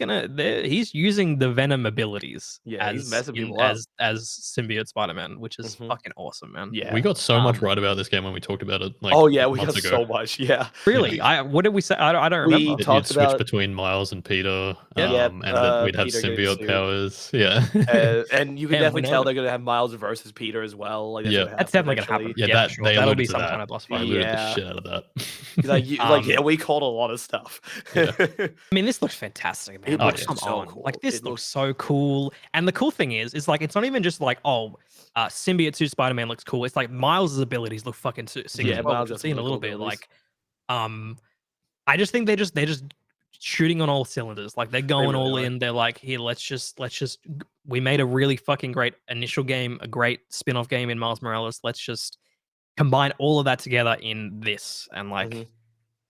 Speaker 1: using the Venom abilities
Speaker 3: Yeah, he's
Speaker 1: as
Speaker 3: messing people up.
Speaker 1: as symbiote Spider-Man, which is
Speaker 3: Mhm.
Speaker 1: fucking awesome, man.
Speaker 3: Yeah.
Speaker 2: We got so much right about this game when we talked about it like
Speaker 3: Oh yeah, we got
Speaker 2: months ago.
Speaker 3: so much. Yeah.
Speaker 1: Really? What did we say? I don't
Speaker 3: We
Speaker 1: remember.
Speaker 2: You'd
Speaker 3: talked
Speaker 2: switch
Speaker 3: about
Speaker 2: between Miles and Peter,
Speaker 1: Yeah.
Speaker 2: and that we'd have
Speaker 3: Peter getting
Speaker 2: symbiote
Speaker 3: sued.
Speaker 2: powers. Yeah.
Speaker 3: And you can
Speaker 1: Yeah, we
Speaker 3: definitely
Speaker 1: nailed
Speaker 3: tell
Speaker 1: it.
Speaker 3: they're gonna have Miles versus Peter as well. Like that's
Speaker 2: Yeah.
Speaker 3: gonna
Speaker 1: That's
Speaker 3: happen
Speaker 1: definitely gonna happen.
Speaker 3: eventually.
Speaker 2: Yeah,
Speaker 1: Yeah,
Speaker 2: that
Speaker 1: for sure.
Speaker 2: they
Speaker 1: That'll
Speaker 2: alluded
Speaker 1: be
Speaker 2: to
Speaker 1: some
Speaker 2: that.
Speaker 1: kind of boss
Speaker 2: They
Speaker 1: fight.
Speaker 2: alluded the
Speaker 3: Yeah.
Speaker 2: shit out of that.
Speaker 3: Yeah, we called a lot of stuff.
Speaker 2: Yeah.
Speaker 1: I mean, this looks fantastic, man.
Speaker 3: It
Speaker 1: Like,
Speaker 3: looks
Speaker 1: come
Speaker 3: so
Speaker 1: on.
Speaker 3: cool.
Speaker 1: Like, this
Speaker 3: It
Speaker 1: looks
Speaker 3: looks
Speaker 1: so cool. And the cool thing is like, it's not even just like, symbiote suit Spider-Man looks cool. It's like Miles' abilities look fucking sick
Speaker 3: Yeah,
Speaker 1: as well,
Speaker 3: Miles
Speaker 1: which we'll
Speaker 3: got
Speaker 1: see in
Speaker 3: some
Speaker 1: a
Speaker 3: really
Speaker 1: little
Speaker 3: cool
Speaker 1: bit.
Speaker 3: abilities.
Speaker 1: Like, I just think they're just shooting on all cylinders. Like, they're going
Speaker 3: really
Speaker 1: all
Speaker 3: are.
Speaker 1: in. They're like, here, let's just we made a really fucking great initial game, a great spin-off game in Miles Morales. Let's just combine all of that together in this. And like,
Speaker 3: Mhm.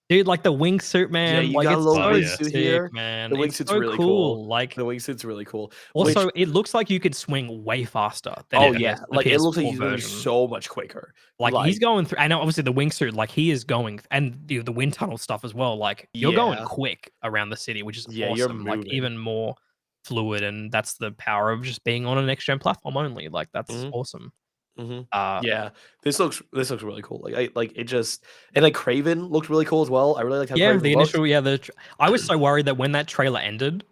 Speaker 1: dude, like the wingsuit,
Speaker 3: Yeah,
Speaker 1: man,
Speaker 3: you
Speaker 1: like
Speaker 3: got a
Speaker 1: it's
Speaker 3: little
Speaker 1: so
Speaker 3: wingsuit
Speaker 1: sick,
Speaker 3: here.
Speaker 1: man.
Speaker 3: The
Speaker 1: It's
Speaker 3: wingsuit's
Speaker 1: so
Speaker 3: really
Speaker 1: cool. Like,
Speaker 3: The wingsuit's really cool.
Speaker 1: also,
Speaker 3: Which
Speaker 1: it looks like you could swing way faster than
Speaker 3: oh
Speaker 1: in
Speaker 3: yeah,
Speaker 1: the
Speaker 3: like it looks like
Speaker 1: PS4
Speaker 3: he's gonna be
Speaker 1: version.
Speaker 3: so much quicker.
Speaker 1: Like he's going through, and obviously the wingsuit, like he is going, and the wind tunnel stuff as well. Like you're going
Speaker 3: Yeah.
Speaker 1: quick around the city, which is
Speaker 3: Yeah, you're
Speaker 1: awesome. Like
Speaker 3: moving.
Speaker 1: even more fluid, and that's the power of just being on a next gen platform only. Like that's
Speaker 3: Mhm.
Speaker 1: awesome.
Speaker 3: Mhm.
Speaker 1: Uh,
Speaker 3: Yeah, this looks really cool. Like it just and like Craven looked really cool as well. I really like how
Speaker 1: yeah,
Speaker 3: Craven
Speaker 1: the
Speaker 3: looked.
Speaker 1: initial, I was so worried that when that trailer ended,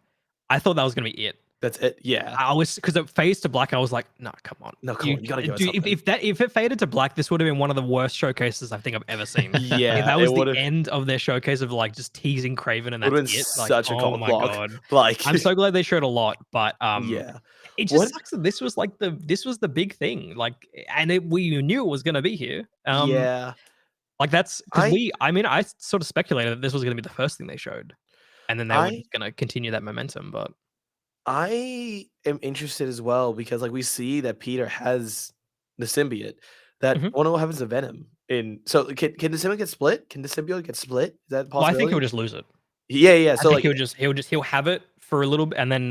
Speaker 1: I thought that was gonna be it.
Speaker 3: That's it. Yeah.
Speaker 1: I was, because it phased to black. I was like, no, come on.
Speaker 3: No, come on, you gotta give us
Speaker 1: Dude,
Speaker 3: something.
Speaker 1: if it faded to black, this would have been one of the worst showcases I think I've ever seen. If
Speaker 3: Yeah,
Speaker 1: that
Speaker 3: it
Speaker 1: was the
Speaker 3: would've
Speaker 1: end of their showcase of like just teasing Craven and
Speaker 3: would've
Speaker 1: that's
Speaker 3: been
Speaker 1: it. Like,
Speaker 3: such a
Speaker 1: oh
Speaker 3: cock
Speaker 1: my
Speaker 3: block.
Speaker 1: god.
Speaker 3: Like
Speaker 1: I'm so glad they showed a lot, but
Speaker 3: yeah.
Speaker 1: it just
Speaker 3: What?
Speaker 1: sucks that this was like this was the big thing. Like, and we knew it was gonna be here.
Speaker 3: Yeah.
Speaker 1: Like that's because
Speaker 3: I
Speaker 1: I sort of speculated that this was gonna be the first thing they showed. And then they were
Speaker 3: I
Speaker 1: just gonna continue that momentum, but
Speaker 3: I am interested as well because like we see that Peter has the symbiote. That
Speaker 1: Mhm.
Speaker 3: wonder what happens to Venom in so can the symbiote get split? Can the symbiote get split? Is that a
Speaker 1: well, I think he'll
Speaker 3: possibility?
Speaker 1: just lose it.
Speaker 3: Yeah, yeah.
Speaker 1: I
Speaker 3: So
Speaker 1: think
Speaker 3: like
Speaker 1: he'll have it for a little bit, and then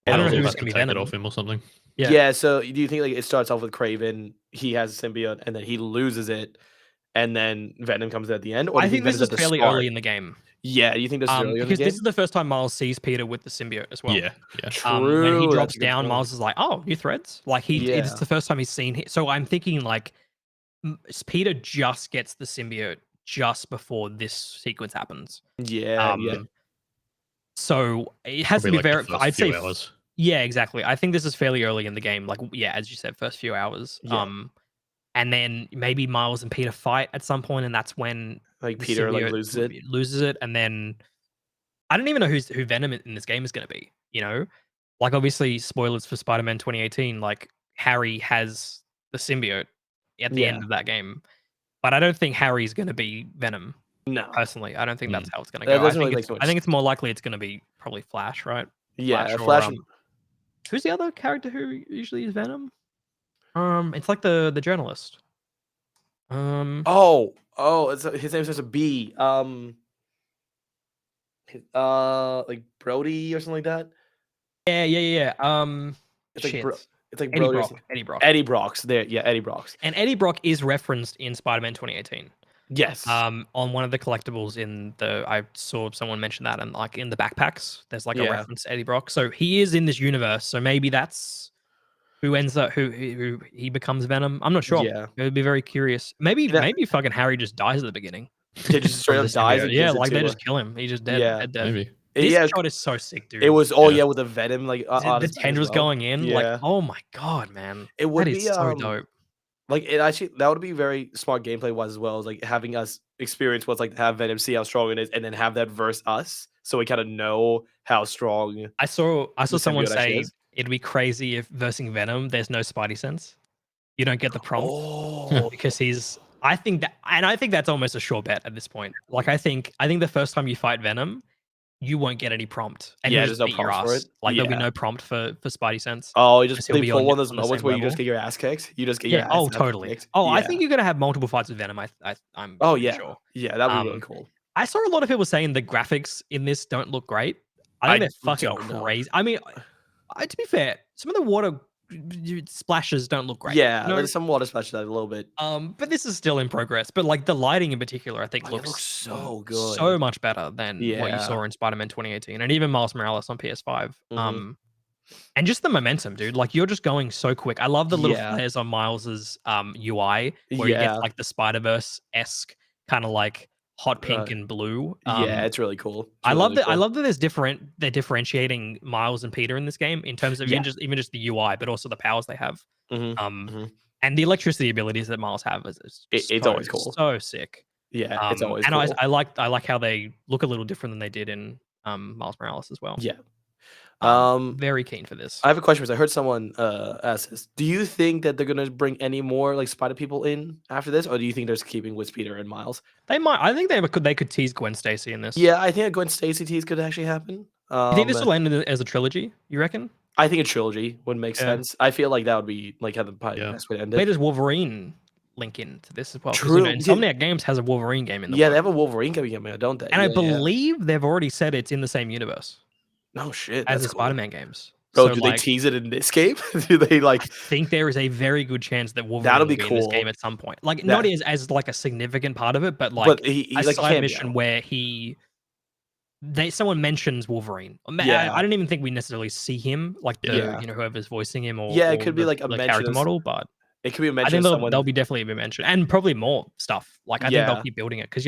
Speaker 1: I
Speaker 3: and
Speaker 1: don't
Speaker 2: Miles
Speaker 1: know
Speaker 2: will
Speaker 1: who's
Speaker 2: have
Speaker 1: gonna
Speaker 2: to
Speaker 1: be
Speaker 2: take it
Speaker 1: Venom.
Speaker 2: off him or something.
Speaker 1: Yeah.
Speaker 3: yeah, so do you think like it starts off with Craven, he has a symbiote, and then he loses it, and then Venom comes at the end, or do
Speaker 1: I
Speaker 3: you think
Speaker 1: think this
Speaker 3: Venom's
Speaker 1: is
Speaker 3: at the
Speaker 1: fairly
Speaker 3: start?
Speaker 1: early in the game.
Speaker 3: Yeah, do you think this is earlier in the
Speaker 1: Because this is
Speaker 3: game?
Speaker 1: the first time Miles sees Peter with the symbiote as well.
Speaker 2: Yeah, yeah.
Speaker 1: When he
Speaker 3: True, that's
Speaker 1: drops
Speaker 3: a good
Speaker 1: down,
Speaker 3: point.
Speaker 1: Miles is like, "Oh, new threads." Like it's
Speaker 3: Yeah.
Speaker 1: the first time he's seen it. So I'm thinking like Peter just gets the symbiote just before this sequence happens.
Speaker 3: Yeah, yeah.
Speaker 1: Um, so it has
Speaker 2: Probably
Speaker 1: to be
Speaker 2: like the
Speaker 1: very.
Speaker 2: first
Speaker 1: I'd say,
Speaker 2: few hours.
Speaker 1: yeah, exactly. I think this is fairly early in the game. Like, yeah, as you said, first few hours.
Speaker 3: Yeah.
Speaker 1: And then maybe Miles and Peter fight at some point, and that's when
Speaker 3: Like
Speaker 1: the
Speaker 3: Peter like
Speaker 1: symbiote
Speaker 3: loses it.
Speaker 1: and then I don't even know who Venom in this game is going to be. You know, like obviously spoilers for Spider-Man 2018. Like Harry has the symbiote at the end
Speaker 3: Yeah.
Speaker 1: of that game, but I don't think Harry's going to be Venom.
Speaker 3: No.
Speaker 1: Personally, I don't think that's
Speaker 2: Mm.
Speaker 1: how it's going to
Speaker 3: That
Speaker 1: go.
Speaker 3: doesn't really make so much
Speaker 1: I think it's
Speaker 3: sense.
Speaker 1: more likely it's going to be probably Flash, right?
Speaker 3: Yeah,
Speaker 1: Or
Speaker 3: Flash and
Speaker 1: who's the other character who usually is Venom? It's like the journalist.
Speaker 3: Oh, his name starts with B. Like Brody or something like that.
Speaker 1: Yeah.
Speaker 3: It's like
Speaker 1: Shit.
Speaker 3: it's like
Speaker 1: Eddie
Speaker 3: Brody or
Speaker 1: Brock.
Speaker 3: something.
Speaker 1: Eddie Brock.
Speaker 3: Eddie Brock's there. Yeah, Eddie Brock's.
Speaker 1: And Eddie Brock is referenced in Spider-Man 2018.
Speaker 3: Yes.
Speaker 1: On one of the collectibles I saw someone mention that, and like in the backpacks, there's like a
Speaker 3: Yeah.
Speaker 1: reference to Eddie Brock. So he is in this universe. So maybe that's who ends up who he becomes Venom. I'm not sure.
Speaker 3: Yeah.
Speaker 1: It would be very curious. Maybe
Speaker 3: Yeah.
Speaker 1: maybe fucking Harry just dies at the beginning.
Speaker 3: Yeah, just straight
Speaker 1: From
Speaker 3: up
Speaker 1: the
Speaker 3: dies
Speaker 1: symbiote.
Speaker 3: and
Speaker 1: Yeah,
Speaker 3: gives it
Speaker 1: like they
Speaker 3: to
Speaker 1: just kill him. He's just dead.
Speaker 3: Yeah.
Speaker 1: Dead.
Speaker 2: Maybe.
Speaker 1: This
Speaker 3: Yeah,
Speaker 1: shot is so sick, dude.
Speaker 3: it was yeah with the Venom like on
Speaker 1: The
Speaker 3: his back as
Speaker 1: tendrils
Speaker 3: well.
Speaker 1: going in.
Speaker 3: Yeah.
Speaker 1: Like, oh my god, man.
Speaker 3: It would
Speaker 1: That
Speaker 3: be
Speaker 1: is so dope.
Speaker 3: like it actually that would be very smart gameplay wise as well as like having us experience what's like to have Venom, see how strong it is, and then have that verse us so we kind of know how strong
Speaker 1: I saw
Speaker 3: the
Speaker 1: someone
Speaker 3: symbiote actually
Speaker 1: say
Speaker 3: is.
Speaker 1: it'd be crazy if versing Venom, there's no Spidey sense. You don't get the prompt
Speaker 3: Oh,
Speaker 1: because I think that's almost a sure bet at this point. Like I think the first time you fight Venom, you won't get any prompt, and
Speaker 3: yeah,
Speaker 1: he'll
Speaker 3: there's
Speaker 1: just
Speaker 3: no
Speaker 1: beat your
Speaker 3: prompts for
Speaker 1: ass.
Speaker 3: it.
Speaker 1: Like there'll be
Speaker 3: Yeah.
Speaker 1: no prompt for Spidey sense.
Speaker 3: Oh,
Speaker 1: Because he'll
Speaker 3: they
Speaker 1: be
Speaker 3: pull
Speaker 1: on
Speaker 3: one of those
Speaker 1: the
Speaker 3: moments
Speaker 1: same
Speaker 3: where you just
Speaker 1: level.
Speaker 3: get your ass kicked. You just get your
Speaker 1: Yeah.
Speaker 3: ass
Speaker 1: Oh,
Speaker 3: absolutely
Speaker 1: totally.
Speaker 3: kicked.
Speaker 1: Oh, I
Speaker 3: Yeah.
Speaker 1: think you're gonna have multiple fights with Venom. I'm
Speaker 3: Oh
Speaker 1: pretty
Speaker 3: yeah.
Speaker 1: sure.
Speaker 3: Yeah, that'd be really cool.
Speaker 1: I saw a lot of people saying the graphics in this don't look great. I think they're fucking
Speaker 3: don't know.
Speaker 1: crazy. I mean, to be fair, some of the water splashes don't look great.
Speaker 3: Yeah, there's some water splashes that a little bit.
Speaker 1: But this is still in progress. But like the lighting in particular, I think
Speaker 3: it
Speaker 1: looks
Speaker 3: so good,
Speaker 1: so much better than what you saw in Spider-Man 2018, and even Miles Morales on PS5. And just the momentum, dude. Like you're just going so quick. I love the little flares on Miles's UI where he gets like the Spider-Verse-esque kind of like hot pink and blue.
Speaker 3: It's really cool. It's
Speaker 1: I
Speaker 3: really,
Speaker 1: love
Speaker 3: really
Speaker 1: that.
Speaker 3: cool.
Speaker 1: I love that they're differentiating Miles and Peter in this game in terms of even just the UI, but also the powers they have. And the electricity abilities that Miles have
Speaker 3: it's always cool.
Speaker 1: So sick.
Speaker 3: Yeah, it's always
Speaker 1: and
Speaker 3: cool.
Speaker 1: I like how they look a little different than they did in Miles Morales as well.
Speaker 3: Yeah.
Speaker 1: Very keen for this.
Speaker 3: I have a question because I heard someone ask this. Do you think that they're gonna bring any more like Spider people in after this, or do you think they're just keeping with Peter and Miles?
Speaker 1: They might. I think they could tease Gwen Stacy in this.
Speaker 3: Yeah, I think a Gwen Stacy tease could actually happen.
Speaker 1: You think this will end as a trilogy? You reckon?
Speaker 3: I think a trilogy would make sense. I feel like that would be like the best way to end it.
Speaker 1: Where does Wolverine link into this as well?
Speaker 3: True.
Speaker 1: Insomniac Games has a Wolverine game in the
Speaker 3: they have a Wolverine game, don't they?
Speaker 1: And I believe they've already said it's in the same universe.
Speaker 3: No shit.
Speaker 1: As the Spider-Man games.
Speaker 3: Bro, do they tease it in this game? Do they like?
Speaker 1: I think there is a very good chance that Wolverine will be cool in this game at some point. Like not as like a significant part of it, but like a side mission where someone mentions Wolverine. I don't even think we necessarily see him, like whoever's voicing him, or
Speaker 3: it could be like a
Speaker 1: character model, but
Speaker 3: it could be a mention.
Speaker 1: I think they'll be definitely be mentioned, and probably more stuff. Like I think they'll keep building it because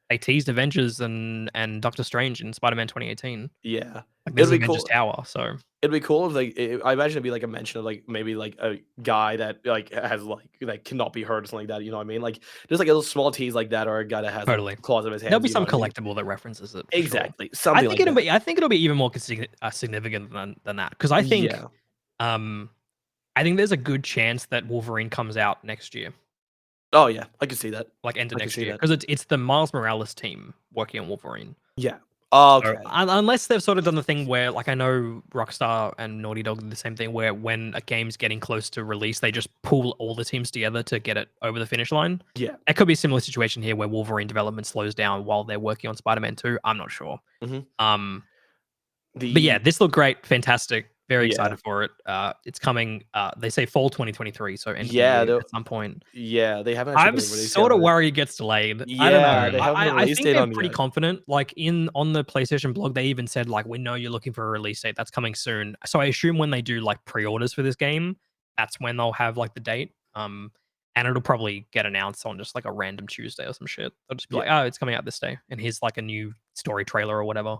Speaker 1: they teased Avengers and Doctor Strange in Spider-Man 2018
Speaker 3: Yeah,
Speaker 1: like there's Avengers Tower, so
Speaker 3: it'd be cool if I imagine it'd be like a mention of like maybe like a guy that like has like cannot be hurt or something like that. You know what I mean? Like there's like a little small tease like that, or a guy that has like, claws in his hands.
Speaker 1: There'll be some collectible that references it.
Speaker 3: Exactly.
Speaker 1: Sure. I think it'll be even more significant than that because I think I think there's a good chance that Wolverine comes out next year.
Speaker 3: Oh yeah, I can see that.
Speaker 1: Like end of next year because it's the Miles Morales team working on Wolverine.
Speaker 3: Yeah. Oh, okay.
Speaker 1: So, unless they've sort of done the thing where, like, I know Rockstar and Naughty Dog did the same thing, where when a game's getting close to release, they just pull all the teams together to get it over the finish line.
Speaker 3: Yeah,
Speaker 1: it could be a similar situation here where Wolverine development slows down while they're working on Spider-Man 2. I'm not sure. But yeah, this looked great, fantastic. Very excited for it. It's coming. They say fall 2023, so end of the year at some point.
Speaker 3: Yeah, they haven't.
Speaker 1: I'm sort of worried it gets delayed.
Speaker 3: Yeah,
Speaker 1: I don't know.
Speaker 3: They haven't
Speaker 1: I think they're pretty confident. Like on the PlayStation blog, they even said like, we know you're looking for a release date that's coming soon. So I assume when they do like pre-orders for this game, that's when they'll have like the date. And it'll probably get announced on just like a random Tuesday or some shit. They'll just be like, oh, it's coming out this day, and here's like a new story trailer or whatever.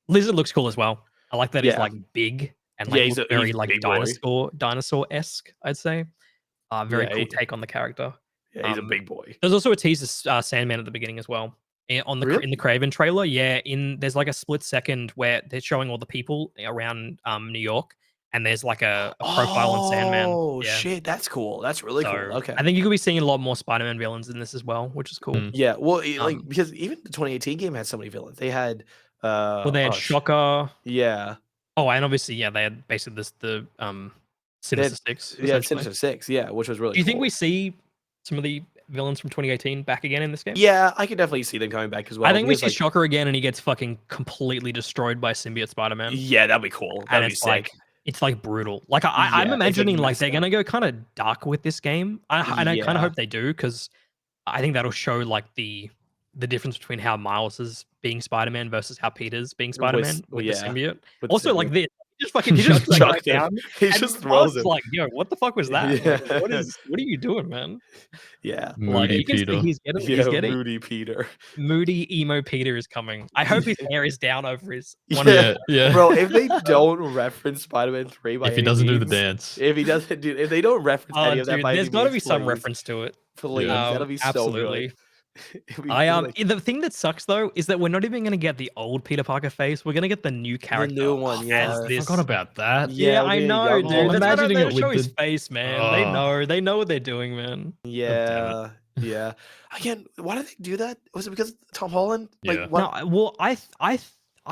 Speaker 1: Lizard looks cool as well. I like that he's like big and like he's very like dinosaur-esque, I'd say. Very cool take on the character.
Speaker 3: Yeah, he's a big boy.
Speaker 1: There's also a tease of Sandman at the beginning as well. In the Craven trailer, there's like a split second where they're showing all the people around New York, and there's like a profile on Sandman.
Speaker 3: Oh shit, that's cool. That's really cool. Okay,
Speaker 1: I think you could be seeing a lot more Spider-Man villains in this as well, which is cool.
Speaker 3: Yeah, well, like because even the 2018 game had so many villains. They had
Speaker 1: they had Shocker.
Speaker 3: Yeah.
Speaker 1: Oh, and obviously, they had basically the Sinister Six.
Speaker 3: Yeah, Sinister Six. Yeah, which was really.
Speaker 1: Do you think we see some of the villains from 2018 back again in this game?
Speaker 3: Yeah, I could definitely see them coming back as well.
Speaker 1: I think we see Shocker again, and he gets fucking completely destroyed by symbiote Spider-Man.
Speaker 3: Yeah, that'd be cool. That'd be sick.
Speaker 1: It's like brutal. Like I'm imagining like they're gonna go kind of dark with this game. I kind of hope they do, because I think that'll show like the difference between how Miles is being Spider-Man versus how Peter's being Spider-Man with the symbiote. Also, like this, he just chucked down.
Speaker 3: He just throws it.
Speaker 1: Like, yo, what the fuck was that?
Speaker 3: Yeah.
Speaker 1: Like, what are you doing, man?
Speaker 3: Yeah,
Speaker 2: Moody Peter.
Speaker 1: He's getting
Speaker 3: Moody Peter.
Speaker 1: Moody emo Peter is coming. I hope his hair is down over his.
Speaker 2: Yeah.
Speaker 3: Bro, if they don't reference Spider-Man 3 by
Speaker 2: if he doesn't do the dance,
Speaker 3: if they don't reference any of that,
Speaker 1: there's got to be some reference to it.
Speaker 3: Please, that'll be so good.
Speaker 1: The thing that sucks though is that we're not even going to get the old Peter Parker face. We're going to get the new character.
Speaker 3: The new one,
Speaker 2: I forgot about that.
Speaker 1: Yeah, I know, dude.
Speaker 2: I'm imagining it
Speaker 1: show
Speaker 2: with
Speaker 1: his face, man. They know what they're doing, man.
Speaker 3: Yeah. Again, why did they do that? Was it because Tom Holland?
Speaker 2: Yeah.
Speaker 1: No, well, I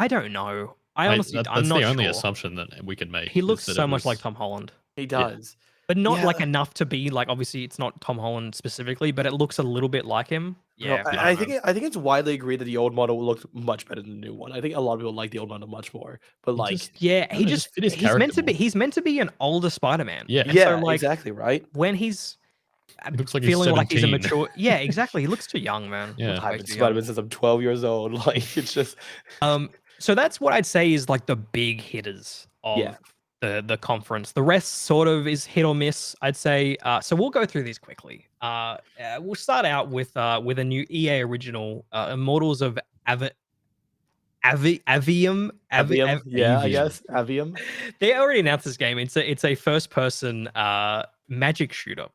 Speaker 1: don't know. I'm not sure.
Speaker 2: That's the only assumption that we could make.
Speaker 1: He looks so much like Tom Holland.
Speaker 3: He does.
Speaker 1: But not like enough to be like, obviously it's not Tom Holland specifically, but it looks a little bit like him. yeah.
Speaker 3: Bro, I think it's widely agreed that the old model looked much better than the new one. I think a lot of people like the old model much more. But
Speaker 1: he's meant to be an older Spider-Man.
Speaker 2: Yeah.
Speaker 1: And so,
Speaker 3: exactly right.
Speaker 1: When he's
Speaker 2: He looks like
Speaker 1: feeling
Speaker 2: he's
Speaker 1: like he's a
Speaker 2: 17.
Speaker 1: mature, yeah, exactly. He looks too young, man.
Speaker 2: Yeah.
Speaker 3: I've been Spider-Man since I'm 12 years old. Like it's just
Speaker 1: So that's what I'd say is like the big hitters of the conference. The rest sort of is hit or miss, I'd say. So we'll go through these quickly. We'll start out with a new EA original, Immortals of Aveum.
Speaker 3: Yeah, I guess Aveum.
Speaker 1: They already announced this game. It's a first person magic shooter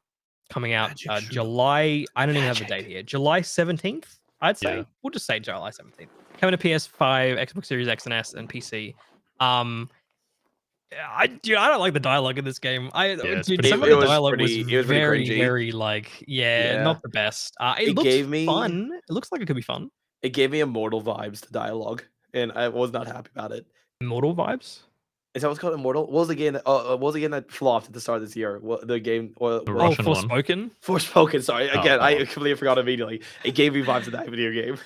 Speaker 1: coming out July. I don't even have the date here. July 17th. I'd say we'll just say July 17th. Coming to PS5, Xbox Series X and S, and PC. I don't like the dialogue in this game. Some of the dialogue was very like, not the best. It looks fun. It looks like it could be fun.
Speaker 3: It gave me Immortal vibes, the dialogue, and I was not happy about it.
Speaker 1: Immortal vibes?
Speaker 3: Is that what's called Immortal? What was the game that flopped at the start of this year? The game
Speaker 1: Forspoken?
Speaker 3: Forspoken, sorry. Again, I completely forgot immediately. It gave me vibes of that video game.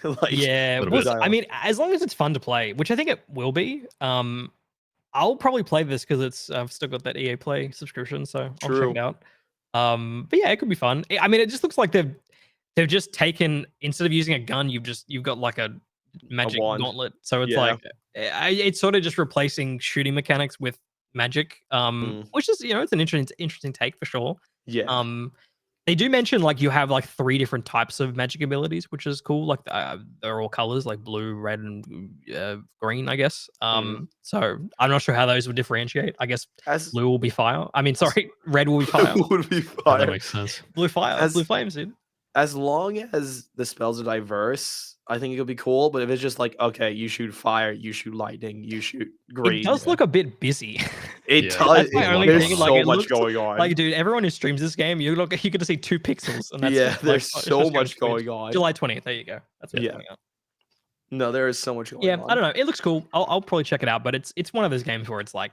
Speaker 1: I mean, as long as it's fun to play, which I think it will be. I'll probably play this because I've still got that EA Play subscription, so I'll check it out. But yeah, it could be fun. I mean, it just looks like they've just taken, instead of using a gun, you've got like a magic gauntlet. So it's like it's sort of just replacing shooting mechanics with magic, which is it's an interesting take for sure.
Speaker 3: Yeah.
Speaker 1: They do mention like you have like 3 different types of magic abilities, which is cool. Like they're all colors, like blue, red, and green, I guess. So I'm not sure how those would differentiate. I guess blue will be fire. I mean, sorry, red will be fire.
Speaker 2: That makes sense.
Speaker 1: Blue fire, blue flames, dude.
Speaker 3: As long as the spells are diverse, I think it could be cool. But if it's just like, okay, you shoot fire, you shoot lightning, you shoot green.
Speaker 1: It does look a bit busy.
Speaker 3: It does. There's so much going on.
Speaker 1: Like, dude, everyone who streams this game, you get to see 2 pixels. And that's
Speaker 3: there's so much going on.
Speaker 1: July 20th. There you go. That's what's coming out.
Speaker 3: No, there is so much going on.
Speaker 1: Yeah, I don't know. It looks cool. I'll probably check it out. But it's one of those games where it's like,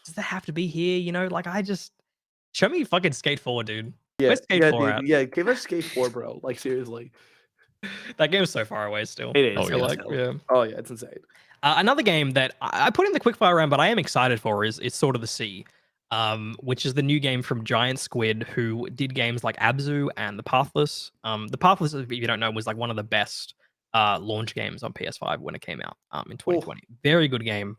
Speaker 1: does that have to be here? Like, show me fucking Skate 4, dude. Where's Skate 4 out?
Speaker 3: Yeah, give us Skate 4, bro. Like, seriously.
Speaker 1: That game's so far away still.
Speaker 3: It is.
Speaker 1: Oh,
Speaker 3: yeah, it's insane.
Speaker 1: Another game that I put in the quickfire round, but I am excited for is Sword of the Sea, which is the new game from Giant Squid, who did games like Abzu and The Pathless. The Pathless, if you don't know, was like one of the best launch games on PS5 when it came out in 2020. Very good game.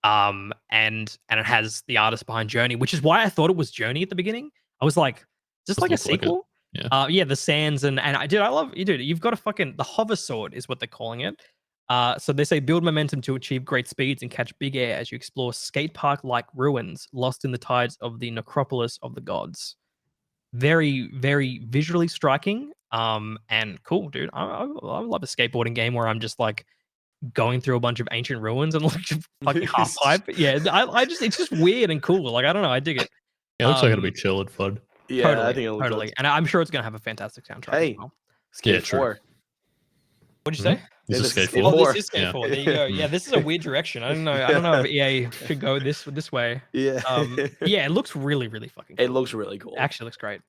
Speaker 1: And it has the artist behind Journey, which is why I thought it was Journey at the beginning. I was like, is this like a sequel? The sands and I love you, dude. You've got the hover sword is what they're calling it. So they say build momentum to achieve great speeds and catch big air as you explore skate park like ruins lost in the tides of the necropolis of the gods. Very, very visually striking. And cool, dude. I love a skateboarding game where I'm just like going through a bunch of ancient ruins and like fucking half pipe. Yeah, it's just weird and cool. Like I don't know, I dig it.
Speaker 2: Yeah, it looks like it'll be chill and fun.
Speaker 3: Yeah,
Speaker 1: totally,
Speaker 3: I think it'll
Speaker 1: totally. And I'm sure it's gonna have a fantastic soundtrack.
Speaker 3: Hey,
Speaker 1: as well.
Speaker 3: Skate 4.
Speaker 1: What'd you say?
Speaker 2: This is Skate
Speaker 3: 4.
Speaker 2: 4.
Speaker 1: Oh, this is Skate 4. There you go. Yeah, this is a weird direction. I don't know if EA should go this way.
Speaker 3: Yeah.
Speaker 1: It looks really, really fucking cool.
Speaker 3: It looks really cool.
Speaker 1: Actually looks great.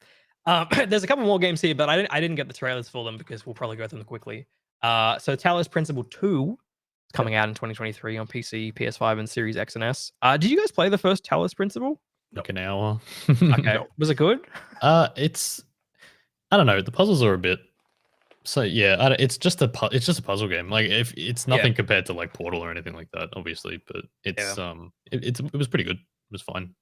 Speaker 1: There's a couple more games here, but I didn't get the trailers for them because we'll probably go through them quickly. So Talos Principle 2 is coming out in 2023 on PC, PS5, and Series X and S. Did you guys play the first Talos Principle?
Speaker 2: Like an hour.
Speaker 1: Okay. Was it good?
Speaker 2: It's I don't know. The puzzles are a bit. So yeah, it's just a puzzle game. Like if it's nothing compared to like Portal or anything like that, obviously. But it's it was pretty good. It was fine.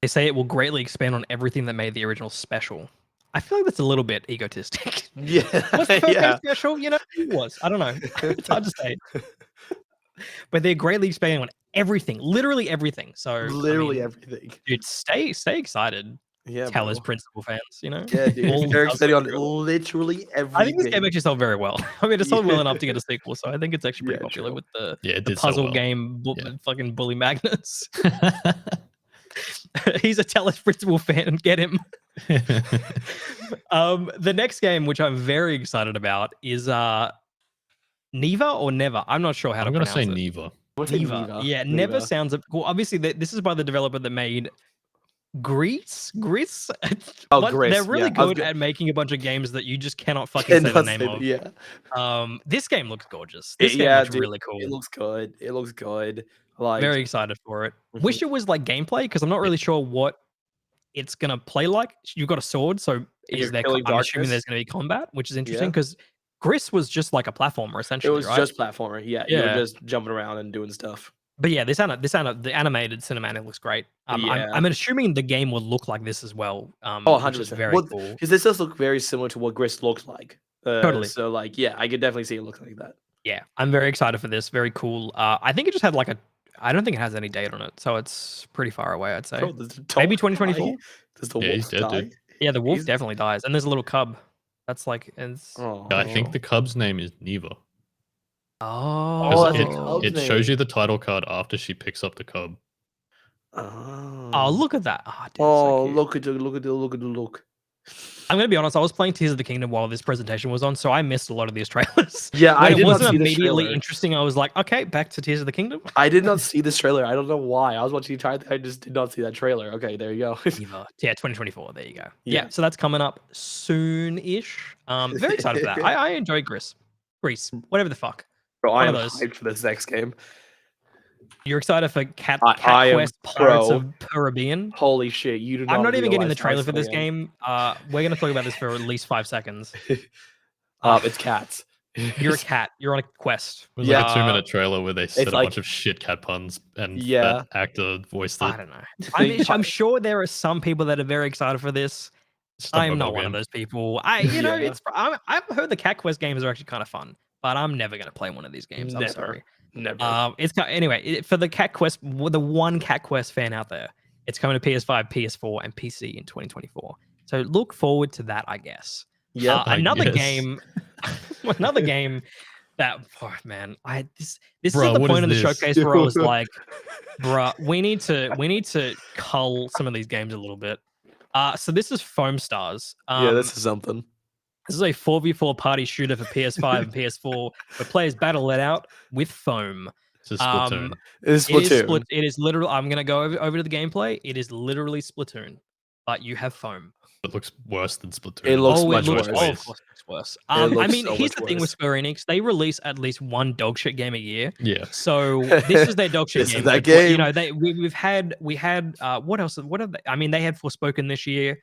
Speaker 1: They say it will greatly expand on everything that made the original special. I feel like that's a little bit egotistic.
Speaker 3: Yeah.
Speaker 1: Was the first game special? It was. I don't know. It's hard to say. But they're greatly expanding on everything, literally everything. So
Speaker 3: literally everything.
Speaker 1: Dude, stay excited.
Speaker 3: Yeah,
Speaker 1: Talos Principle fans,
Speaker 3: Yeah, dude. They're excited on literally everything.
Speaker 1: I think this game actually sold very well. I mean, it sold well enough to get a sequel, so I think it's actually pretty popular with the puzzle game fucking Bully Magnus. He's a Talos Principle fan. Get him. The next game, which I'm very excited about, is Neva or Neva. I'm not sure how to pronounce it.
Speaker 2: I'm gonna say Neva.
Speaker 1: Neva. Yeah, Neva sounds cool. Obviously, this is by the developer that made Greece.
Speaker 3: Oh,
Speaker 1: What?
Speaker 3: Gris.
Speaker 1: They're really
Speaker 3: Yeah,
Speaker 1: good at making a bunch of games that you just cannot fucking say the name of.
Speaker 3: Yeah.
Speaker 1: This game looks gorgeous. This game looks really cool.
Speaker 3: It looks good. It looks good. Like,
Speaker 1: very excited for it. Wish it was like gameplay because I'm not really sure what it's gonna play like. You've got a sword, so is there? I'm assuming there's gonna be combat, which is interesting because Gris was just like a platformer essentially.
Speaker 3: It was
Speaker 1: right?
Speaker 3: just platformer. Yeah, you were just jumping around and doing stuff.
Speaker 1: But yeah, the animated cinematic looks great. I'm assuming the game will look like this as well.
Speaker 3: 100%.
Speaker 1: Very cool.
Speaker 3: Because this does look very similar to what Gris looks like.
Speaker 1: Totally.
Speaker 3: So like, yeah, I could definitely see it looking like that.
Speaker 1: Yeah, I'm very excited for this. Very cool. I think it just had like I don't think it has any date on it, so it's pretty far away. I'd say maybe 2024.
Speaker 3: Does the wolf die?
Speaker 1: Yeah, the wolf definitely dies, and there's a little cub. That's like,
Speaker 2: I think the cub's name is Neva.
Speaker 1: Oh,
Speaker 2: it shows you the title card after she picks up the cub.
Speaker 1: Oh, look at that!
Speaker 3: Look at the look.
Speaker 1: I'm gonna be honest. I was playing Tears of the Kingdom while this presentation was on, so I missed a lot of these trailers.
Speaker 3: Yeah,
Speaker 1: it wasn't immediately interesting. I was like, okay, back to Tears of the Kingdom.
Speaker 3: I did not see this trailer. I don't know why. I was watching you try. I just did not see that trailer. Okay, there you go.
Speaker 1: Yeah, 2024. There you go. Yeah, so that's coming up soon-ish. Very excited for that. I enjoy Greece, whatever the fuck.
Speaker 3: Bro, I am hyped for this next game.
Speaker 1: You're excited for Cat Quest Pirates of Purribean?
Speaker 3: Holy shit, you do not.
Speaker 1: I'm not even getting the trailer for this game. We're going to talk about this for at least 5 seconds.
Speaker 3: It's cats.
Speaker 1: You're a cat. You're on a quest.
Speaker 2: It was like a 2-minute trailer where they said a bunch of shit cat puns and that actor voiced it.
Speaker 1: I don't know. I'm sure there are some people that are very excited for this. I'm not one of those people. I've heard the Cat Quest games are actually kind of fun, but I'm never going to play one of these games. I'm sorry.
Speaker 3: Never.
Speaker 1: Anyway, for the Cat Quest, the one Cat Quest fan out there, it's coming to PS5, PS4, and PC in 2024. So look forward to that, I guess.
Speaker 3: Yeah.
Speaker 1: Another game that this is at the point in the showcase where I was like, bruh, we need to cull some of these games a little bit. So this is Foamstars.
Speaker 3: This is something.
Speaker 1: This is a 4v4 party shooter for PS5 and PS4 where players battle it out with foam.
Speaker 2: It's Splatoon.
Speaker 1: It is literally, I'm going to go over to the gameplay. It is literally Splatoon, but you have foam.
Speaker 2: It looks worse than Splatoon.
Speaker 3: It looks much worse.
Speaker 1: Of course it looks worse. Here's the thing with Square Enix. They release at least one dog shit game a year.
Speaker 2: Yeah.
Speaker 1: So this is their dog shit game.
Speaker 3: That game.
Speaker 1: You know, we had what else? What have they? I mean, they had Forspoken this year.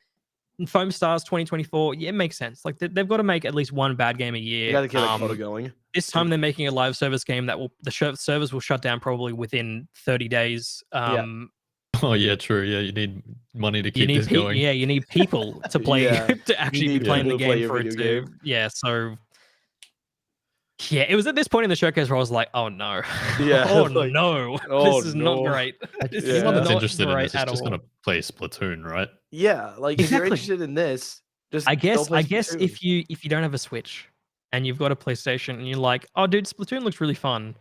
Speaker 1: Foamstars 2024, it makes sense. Like they've got to make at least one bad game a year.
Speaker 3: You got to keep that quota going.
Speaker 1: This time they're making a live service game that servers will shut down probably within 30 days.
Speaker 2: Oh yeah, true. Yeah, you need money to keep this going.
Speaker 1: Yeah, you need people to play to actually be playing the game for it to. Yeah, so yeah, it was at this point in the showcase where I was like, oh no.
Speaker 3: Yeah.
Speaker 1: This is not great.
Speaker 2: Anyone that's interested in this is just gonna play Splatoon, right?
Speaker 3: Yeah, like if you're interested in this, just
Speaker 1: I guess if you don't have a Switch and you've got a PlayStation and you're like, oh dude, Splatoon looks really fun.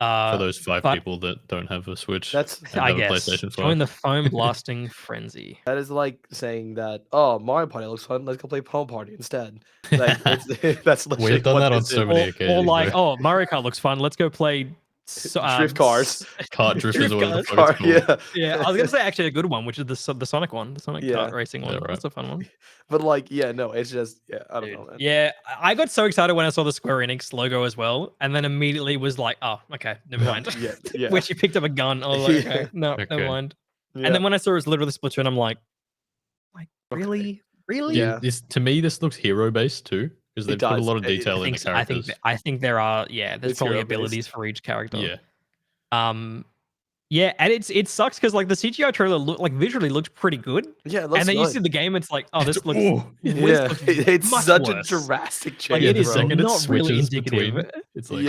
Speaker 2: For those 5 people that don't have a Switch,
Speaker 3: that's
Speaker 1: I guess join the foam blasting frenzy.
Speaker 3: That is like saying that, oh, Mario Party looks fun, let's go play Foam Party instead. Like that's
Speaker 2: we've done that on so many occasions.
Speaker 1: Or like, oh, Mario Kart looks fun, let's go play
Speaker 3: drift cars.
Speaker 2: Kart drifters or whatever the fuck it's called.
Speaker 1: Yeah. I was gonna say actually a good one, which is the Sonic one, the Sonic kart racing one. Right. That's a fun one.
Speaker 3: But like, it's just I don't know, man.
Speaker 1: Yeah, I got so excited when I saw the Square Enix logo as well, and then immediately was like, oh, okay, never mind.
Speaker 3: Yeah.
Speaker 1: When she picked up a gun, I was like, okay, never mind. Yeah. And then when I saw it was literally Splatoon, I'm like, really?
Speaker 2: Yeah. To me, this looks hero based too. Because they've put a lot of detail in the characters.
Speaker 1: I think there are, there's probably abilities for each character.
Speaker 2: Yeah.
Speaker 1: And it sucks because like the CGI trailer visually looked pretty good.
Speaker 3: Yeah,
Speaker 1: and then you see the game, it's like, oh, this looks.
Speaker 3: It's such
Speaker 1: worse.
Speaker 3: a drastic change.
Speaker 1: Like, it is
Speaker 2: second
Speaker 1: not really indicative.
Speaker 2: It's like,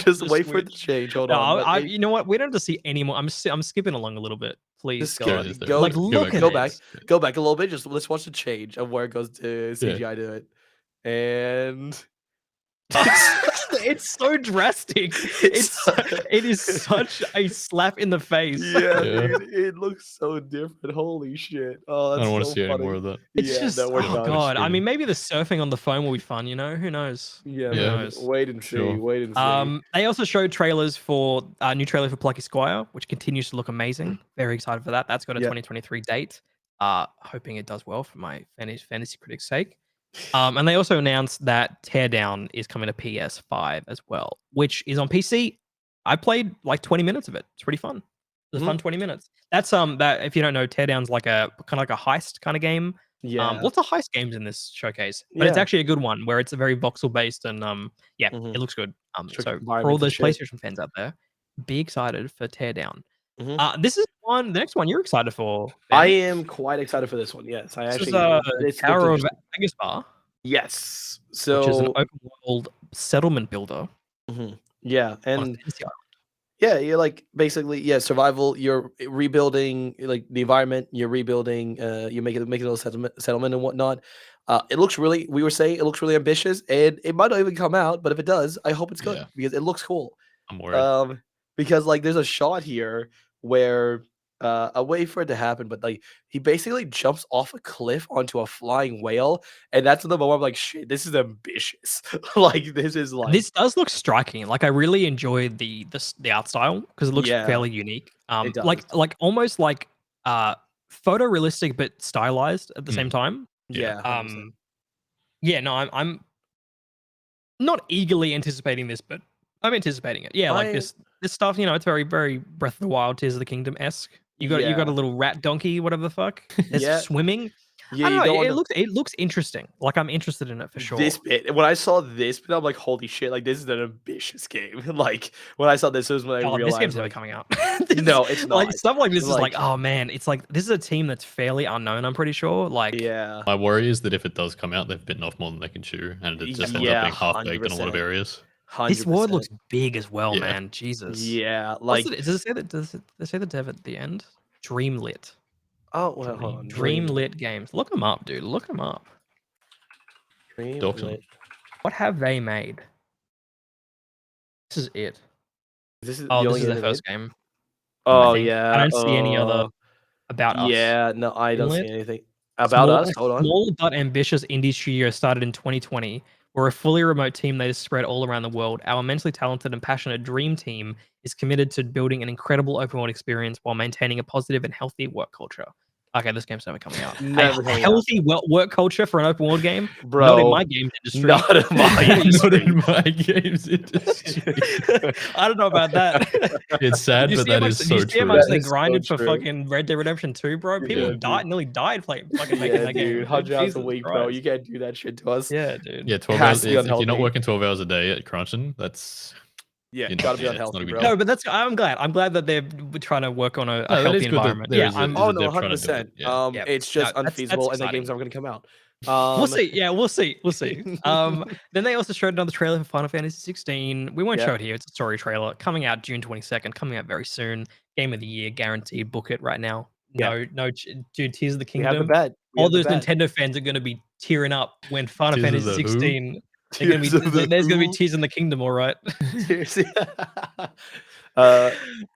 Speaker 3: just wait for it to change. Hold on.
Speaker 1: You know what? We don't have to see any more. I'm skipping along a little bit. Please
Speaker 3: go back a little bit. Just let's watch the change of where it goes to CGI to it. And
Speaker 1: It's so drastic. It is such a slap in the face.
Speaker 3: Yeah, dude, it looks so different. Holy shit! Oh, that's
Speaker 2: I don't want to
Speaker 3: so
Speaker 2: see any
Speaker 3: funny.
Speaker 2: more of that.
Speaker 1: It's just, oh god. I
Speaker 2: Screen.
Speaker 1: mean, maybe the surfing on the phone will be fun. You know, who knows?
Speaker 3: Yeah,
Speaker 1: Who
Speaker 3: man.
Speaker 1: knows?
Speaker 3: Wait and see.
Speaker 2: Sure.
Speaker 3: Wait and see.
Speaker 1: They also showed trailers for a new trailer for Plucky Squire, which continues to look amazing. Very excited for that. That's got a 2023 date. Hoping it does well for my fantasy critics' sake. And they also announced that Teardown is coming to PS5 as well, which is on PC. I played like 20 minutes of it. It's pretty fun. It's a fun 20 minutes. That's that if you don't know, Teardown's like a kind of like a heist kind of game.
Speaker 3: Yeah.
Speaker 1: Lots of heist games in this showcase, but it's actually a good one where it's a very voxel based and it looks good. So for all those PlayStation fans out there, be excited for Teardown. This is the next one you're excited for, Ben.
Speaker 3: I am quite excited for this one. Yes, I
Speaker 1: This
Speaker 3: actually.
Speaker 1: is Tower of Aghasba.
Speaker 3: Yes. So
Speaker 1: Which is an open world settlement builder.
Speaker 3: Yeah,
Speaker 1: on a
Speaker 3: and
Speaker 1: fantasy island.
Speaker 3: yeah, you're like basically survival. You're rebuilding like the environment. You're rebuilding. You're making a little settlement and whatnot. It looks really. We were saying it looks really ambitious, and it might not even come out. But if it does, I hope it's good because it looks cool.
Speaker 2: I'm worried.
Speaker 3: Because like there's a shot here where a way for it to happen, but like he basically jumps off a cliff onto a flying whale, and that's the moment I'm like, shit, this is ambitious. Like this is like
Speaker 1: this does look striking. Like I really enjoy the art style because it looks fairly unique.
Speaker 3: It does.
Speaker 1: Like almost like photorealistic but stylized at the same time.
Speaker 3: Yeah.
Speaker 1: No, I'm not eagerly anticipating this, but I'm anticipating it. Yeah, like this stuff, you know, it's very, very Breath of the Wild, Tears of the Kingdom-esque. You got a little rat donkey, whatever the fuck. It's swimming.
Speaker 3: Yeah,
Speaker 1: I don't know, it looks interesting. Like I'm interested in it for sure.
Speaker 3: This bit, when I saw this bit, I'm like, holy shit! Like this is an ambitious game. Like when I saw this, was when I realized
Speaker 1: this game's never
Speaker 3: like,
Speaker 1: coming out.
Speaker 3: No, it's not.
Speaker 1: Like stuff like this is like, oh man, it's like this is a team that's fairly unknown. I'm pretty sure. Like,
Speaker 3: yeah,
Speaker 2: my worry is that if it does come out, they've bitten off more than they can chew, and it just ends up being half baked in a lot of areas.
Speaker 3: 100%.
Speaker 1: This world looks big as well, man. Jesus.
Speaker 3: Yeah, like
Speaker 1: does it say that? Does it say the dev at the end? Dreamlit.
Speaker 3: Oh well, hold on.
Speaker 1: Dreamlit Games. Look them up, dude. Look them up.
Speaker 3: Dreamlit.
Speaker 1: What have they made? This is it.
Speaker 3: This is
Speaker 1: this is their first game.
Speaker 3: Oh yeah.
Speaker 1: I don't see any other about us.
Speaker 3: Yeah, no, I don't see anything about us. Hold on.
Speaker 1: Small but ambitious indie studio started in 2020. We're a fully remote team that is spread all around the world. Our immensely talented and passionate dream team is committed to building an incredible open world experience while maintaining a positive and healthy work culture. Okay, this game's never coming out.
Speaker 3: Never
Speaker 1: a healthy work culture for an open world game?
Speaker 3: Bro,
Speaker 1: not in my games industry.
Speaker 3: Not in my industry.
Speaker 2: Not in my games industry.
Speaker 1: I don't know about that.
Speaker 2: It's sad, but that is so true.
Speaker 1: You see how much they grinded for fucking Red Dead Redemption 2, bro? People nearly died playing fucking making that game.
Speaker 3: 100 hours a week, bro. You can't do that shit to us.
Speaker 1: Yeah, dude.
Speaker 2: Yeah, 12 hours. If you're not working 12 hours a day at crunching, that's
Speaker 3: gotta be unhealthy, bro.
Speaker 1: No, but that's I'm glad that they're trying to work on a healthy environment.
Speaker 3: Yeah, 100%. It's just unfeasible, and the game's never gonna come out.
Speaker 1: We'll see. Yeah, we'll see. Then they also showed another trailer for Final Fantasy 16. We won't show it here. It's a story trailer coming out June 22nd. Coming out very soon. Game of the year guaranteed. Book it right now. No, dude. Tears of the Kingdom.
Speaker 3: We have the bet.
Speaker 1: All those Nintendo fans are going to be tearing up when Final Fantasy 16. There's going to be Tears in the Kingdom, all right.
Speaker 3: It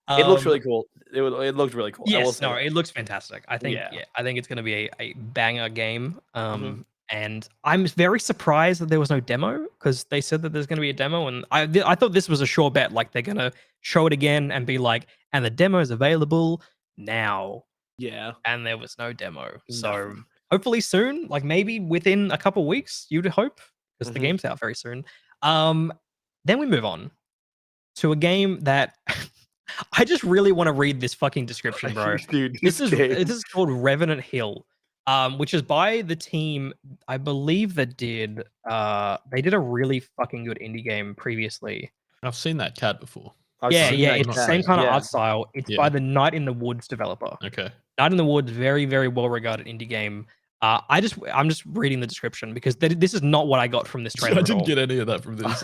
Speaker 3: looks really cool. It looked really cool.
Speaker 1: Yes, it looks fantastic. I think I think it's going to be a banger game. And I'm very surprised that there was no demo because they said that there's going to be a demo, and I thought this was a sure bet. Like they're going to show it again and be like, and the demo is available now.
Speaker 3: Yeah,
Speaker 1: and there was no demo. So hopefully soon, like maybe within a couple weeks, you'd hope. Because the game's out very soon. Then we move on to a game that I just really want to read this fucking description, bro.
Speaker 3: Dude,
Speaker 1: this is called Revenant Hill, which is by the team I believe that did they did a really fucking good indie game previously.
Speaker 2: I've seen that cat before.
Speaker 1: It's the same kind of art style. It's by the Night in the Woods developer.
Speaker 2: Okay.
Speaker 1: Night in the Woods, very, very well regarded indie game. I'm just reading the description because this is not what I got from this trailer.
Speaker 2: I didn't get any of that from this.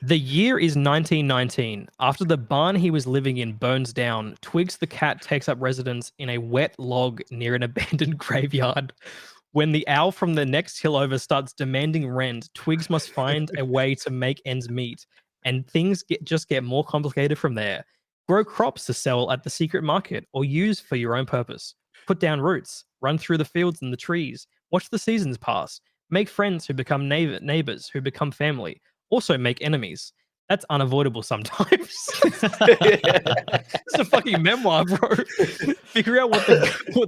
Speaker 1: The year is 1919. After the barn he was living in burns down, Twigs the cat takes up residence in a wet log near an abandoned graveyard. When the owl from the next hill over starts demanding rent, twigs must find a way to make ends meet, and things just get more complicated from there. Grow crops to sell at the secret market or use for your own purpose. Put down roots, run through the fields and the trees, watch the seasons pass, make friends who become neighbors who become family, also make enemies. That's unavoidable sometimes. It's a fucking memoir, bro. Figure out what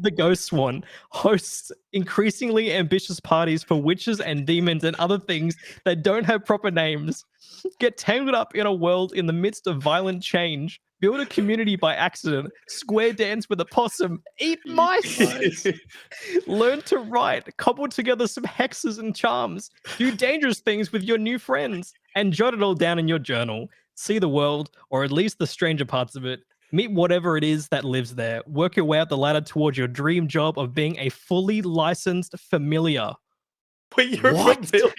Speaker 1: the ghosts want. Hosts increasingly ambitious parties for witches and demons and other things that don't have proper names. Get tangled up in a world in the midst of violent change. Build a community by accident. Square dance with a possum. Eat mice. Learn to write. Cobble together some hexes and charms. Do dangerous things with your new friends. And jot it all down in your journal. See the world, or at least the stranger parts of it. Meet whatever it is that lives there. Work your way up the ladder towards your dream job of being a fully licensed familiar.
Speaker 3: Wait, you're familiar?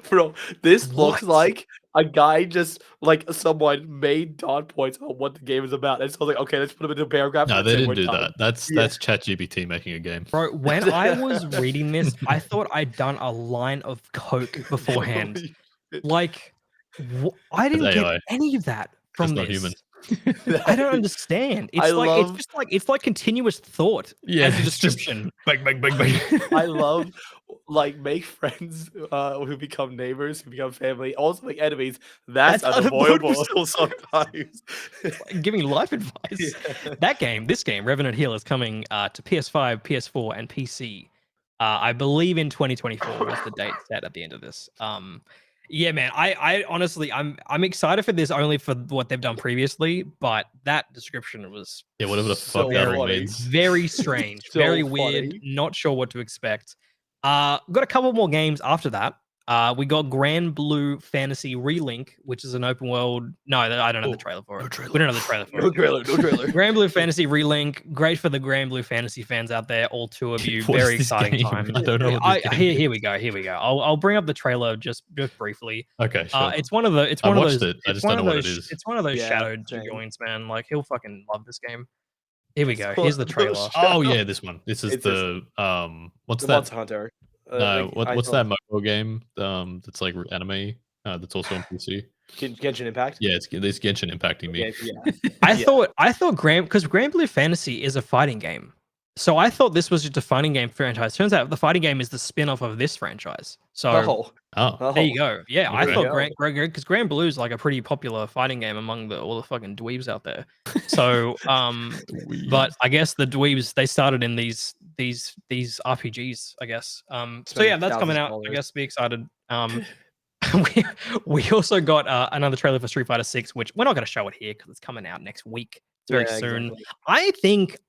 Speaker 3: Bro, this looks like a guy just like someone made dot points on what the game is about. And so I was like, okay, let's put him into a paragraph.
Speaker 2: No, they didn't do that. That's ChatGPT making a game.
Speaker 1: Bro, when I was reading this, I thought I'd done a line of coke beforehand. Like, I didn't get any of that from this. Not human. I don't understand. It's like continuous thought.
Speaker 2: Yeah,
Speaker 1: as a description.
Speaker 2: Bang, bang, bang, bang.
Speaker 3: I love like make friends who become neighbors, who become family, also make enemies. That's unavoidable sometimes.
Speaker 1: Giving life advice. Yeah. This game, Revenant Hill, is coming to PS5, PS4, and PC. I believe in 2024 was the date set at the end of this. Yeah, man. I honestly, I'm excited for this only for what they've done previously, but that description was
Speaker 2: whatever the fuck that means.
Speaker 1: Very strange, very weird. Not sure what to expect. Got a couple more games after that. We got Granblue Fantasy Relink, which is an open world. No, I don't have the trailer for it. We don't have the trailer for it.
Speaker 3: No trailer.
Speaker 1: Granblue Fantasy Relink, great for the Granblue Fantasy fans out there. All two of you, very exciting time.
Speaker 2: I don't know.
Speaker 1: Here we go. I'll bring up the trailer just briefly.
Speaker 2: Okay, sure.
Speaker 1: It's one of those.
Speaker 2: I just don't know what it is.
Speaker 1: It's one of those shadowed joints, man. Like he'll fucking love this game. Here we go. Here's the trailer.
Speaker 2: Oh yeah, this one. This is the what's that?
Speaker 3: Monster Hunter.
Speaker 2: No, what's that mobile game? That's like anime. That's also on PC.
Speaker 3: Genshin Impact.
Speaker 2: Yeah, it's Genshin impacting me.
Speaker 1: Yeah. I thought because Granblue Fantasy is a fighting game, so I thought this was just a fighting game franchise. Turns out the fighting game is the spin-off of this franchise. So there you go. Yeah, I thought because Granblue is like a pretty popular fighting game among all the fucking dweebs out there. So but I guess the dweebs, they started in these RPGs, I guess. So yeah, that's coming out. I guess be excited. We also got another trailer for Street Fighter 6, which we're not going to show it here because it's coming out next week. It's very soon. Exactly. I think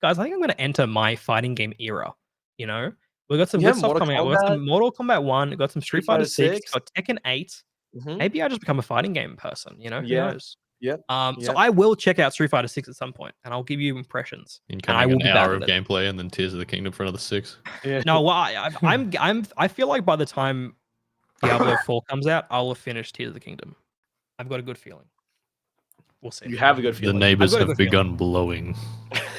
Speaker 1: I'm going to enter my fighting game era. You know, we got some good stuff coming out. We got some Mortal Kombat 1, we got some Street Fighter 6, got Tekken 8. Maybe I just become a fighting game person. You know, who knows?
Speaker 3: Yep.
Speaker 1: So I will check out Street Fighter 6 at some point, and I'll give you impressions.
Speaker 2: I will an hour of gameplay, and then Tears of the Kingdom for another 6.
Speaker 1: Yeah. No, well, I feel like by the time Diablo 4 comes out, I'll have finished Tears of the Kingdom. I've got a good feeling. We'll see.
Speaker 3: You have a good feeling.
Speaker 2: The neighbors have begun blowing.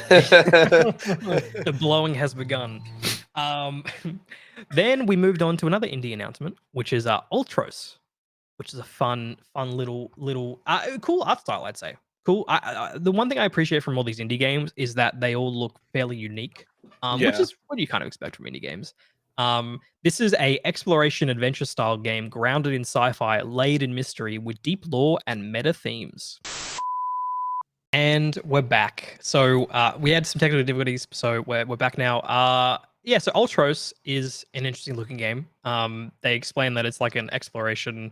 Speaker 1: The blowing has begun. Then we moved on to another indie announcement, which is Ultros, which is a fun little cool art style, I'd say. Cool. The one thing I appreciate from all these indie games is that they all look fairly unique, which is what you kind of expect from indie games. This is a exploration adventure style game grounded in sci-fi, laid in mystery, with deep lore and meta themes. And we're back. So we had some technical difficulties, so we're back now. So Ultros is an interesting looking game. They explain that it's like an exploration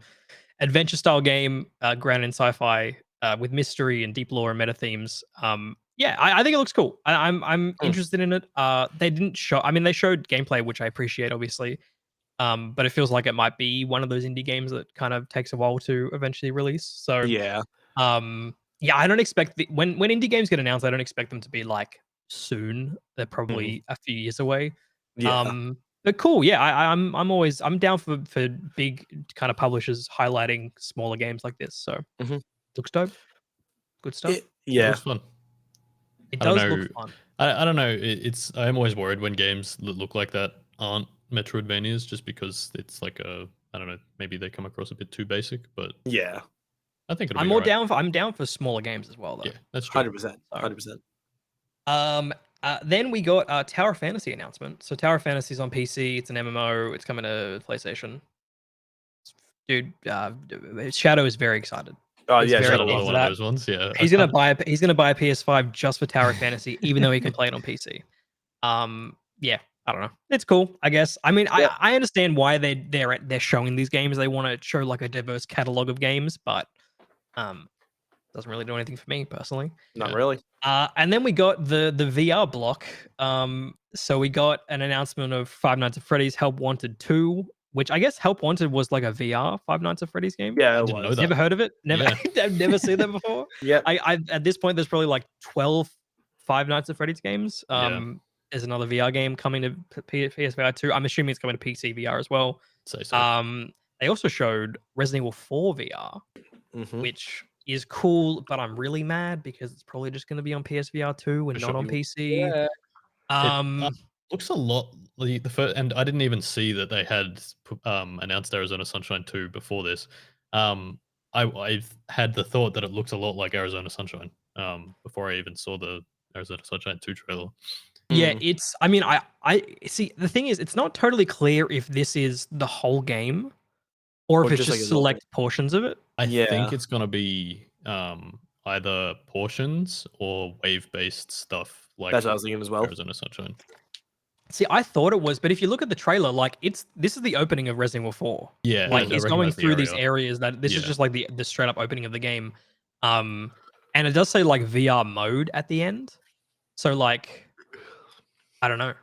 Speaker 1: adventure style game grounded in sci-fi with mystery and deep lore and meta themes. I think it looks cool. I'm interested in it. They didn't show. I mean, they showed gameplay, which I appreciate, obviously. But it feels like it might be one of those indie games that kind of takes a while to eventually release. So I don't expect when indie games get announced, I don't expect them to be like soon. They're probably a few years away. But cool. Yeah, I'm down for big kind of publishers highlighting smaller games like this. So looks dope. Good stuff.
Speaker 2: It looks fun.
Speaker 1: It does look fun.
Speaker 2: I don't know. I'm always worried when games look like that aren't Metroidvanias, just because it's like I don't know, maybe they come across a bit too basic, but
Speaker 3: yeah,
Speaker 2: I think it'll
Speaker 1: I'm
Speaker 2: be
Speaker 1: more
Speaker 2: alright.
Speaker 1: down for smaller games as well though.
Speaker 2: Yeah, that's true.
Speaker 3: 100%, 100%.
Speaker 1: Then we got a Tower Fantasy announcement. So Tower Fantasy is on PC. It's an MMO. It's coming to PlayStation. Dude, Shadow is very excited.
Speaker 3: Oh
Speaker 1: He's
Speaker 3: yeah,
Speaker 1: very
Speaker 2: Shadow
Speaker 1: keen
Speaker 2: was
Speaker 1: for
Speaker 2: one of
Speaker 1: that.
Speaker 2: those ones. Yeah,
Speaker 1: He's gonna buy a PS5 just for Tower Fantasy, even though he can play it on PC. Yeah, I don't know. It's cool, I guess. I mean,
Speaker 3: Yeah.
Speaker 1: I understand why they're showing these games. They want to show like a diverse catalog of games, but doesn't really do anything for me personally.
Speaker 3: Not really.
Speaker 1: And then we got the VR block. So we got an announcement of Five Nights at Freddy's Help Wanted 2, which I guess Help Wanted was like a VR Five Nights at Freddy's game.
Speaker 3: Yeah,
Speaker 2: I
Speaker 3: it
Speaker 2: didn't know
Speaker 3: was.
Speaker 2: that.
Speaker 1: Never heard of it. Never,
Speaker 2: Yeah.
Speaker 1: I've never seen that before.
Speaker 3: Yeah.
Speaker 1: I at this point there's probably like 12 Five Nights at Freddy's games.
Speaker 2: Yeah.
Speaker 1: There's another VR game coming to PSVR 2. I'm assuming it's coming to PC VR as well.
Speaker 2: Say so.
Speaker 1: They also showed Resident Evil 4 VR, which is cool, but I'm really mad because it's probably just going to be on PSVR 2 and not on PC.
Speaker 3: Yeah.
Speaker 2: Looks a lot the first, and I didn't even see that they had announced Arizona Sunshine 2 before this. I've had the thought that it looks a lot like Arizona Sunshine before I even saw the Arizona Sunshine 2 trailer.
Speaker 1: Yeah, it's. I mean, I see. The thing is, it's not totally clear if this is the whole game, or if it's just
Speaker 3: like
Speaker 1: select portions of it.
Speaker 2: I think it's gonna be either portions or wave-based stuff. Like
Speaker 3: that's what I was thinking as well.
Speaker 2: Arizona Sunshine.
Speaker 1: See, I thought it was, but if you look at the trailer, like this is the opening of Resident Evil 4.
Speaker 2: Yeah,
Speaker 1: like
Speaker 2: I
Speaker 1: it's going
Speaker 2: recognize the
Speaker 1: through these
Speaker 2: area.
Speaker 1: areas that this is just like the straight up opening of the game. And it does say like VR mode at the end. So like, I don't know.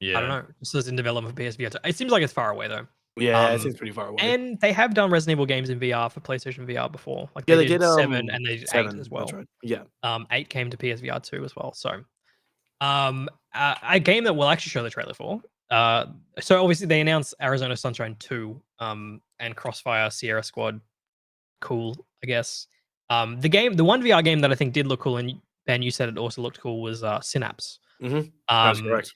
Speaker 2: Yeah,
Speaker 1: I don't know. This is in development for PSVR 2. It seems like it's far away though.
Speaker 3: Yeah, it seems pretty far away.
Speaker 1: And they have done Resident Evil games in VR for PlayStation VR before. Like
Speaker 3: yeah,
Speaker 1: they did 7
Speaker 3: 7
Speaker 1: and they did
Speaker 3: 7
Speaker 1: 8 as well.
Speaker 3: That's right. Yeah.
Speaker 1: 8 came to PSVR 2 as well. So a game that we'll actually show the trailer for. So obviously they announced Arizona Sunshine 2 and Crossfire Sierra Squad. Cool, I guess. The one VR game that I think did look cool, and Ben, you said it also looked cool, was Synapse.
Speaker 3: That's correct.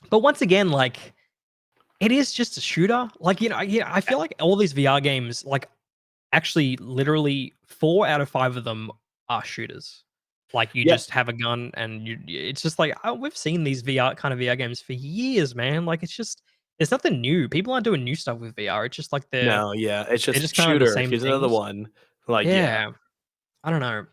Speaker 1: But once again, like it is just a shooter. Like, I feel like all these VR games, like actually literally 4 out of 5 of them are shooters. Like you just have a gun and it's just like, oh, we've seen these VR games for years, man. Like it's nothing new. People aren't doing new stuff with VR. It's just like
Speaker 3: it's just
Speaker 1: kind of the
Speaker 3: shooter.
Speaker 1: same
Speaker 3: Here's another
Speaker 1: things.
Speaker 3: one. Like
Speaker 1: I don't know.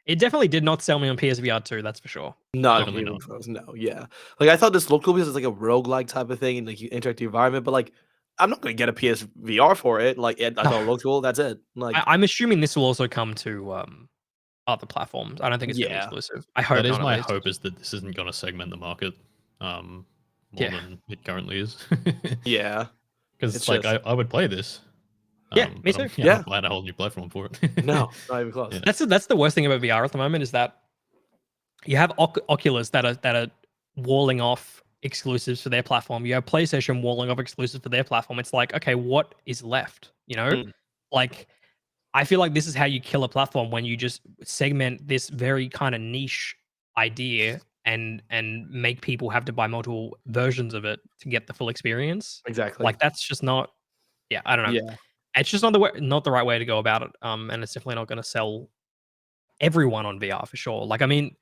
Speaker 1: It definitely did not sell me on PSVR 2, that's for sure.
Speaker 3: Not even close. No, yeah. Like I thought this looked cool because it's like a roguelike type of thing and like you interact the environment, but like I'm not gonna get a PSVR for it. Like I thought it looked cool. That's it. Like
Speaker 1: I'm assuming this will also come to other platforms. I don't think it's gonna be exclusive. I hope
Speaker 2: that is
Speaker 1: not,
Speaker 2: my hope is that this isn't gonna segment the market more than it currently is.
Speaker 3: Yeah.
Speaker 2: Because it's like I would play this.
Speaker 1: Yeah, me too.
Speaker 2: I'm not buying a whole new platform for it.
Speaker 3: No, not even close.
Speaker 1: Yeah. That's the worst thing about VR at the moment is that you have Oculus that are walling off exclusives for their platform. You have PlayStation walling off exclusives for their platform. It's like, okay, what is left? You know, like I feel like this is how you kill a platform, when you just segment this very kind of niche idea and make people have to buy multiple versions of it to get the full experience.
Speaker 3: Exactly.
Speaker 1: Like that's just not. Yeah, I don't know.
Speaker 3: Yeah.
Speaker 1: It's just not the right way to go about it. And it's definitely not going to sell everyone on VR for sure. Like, I mean,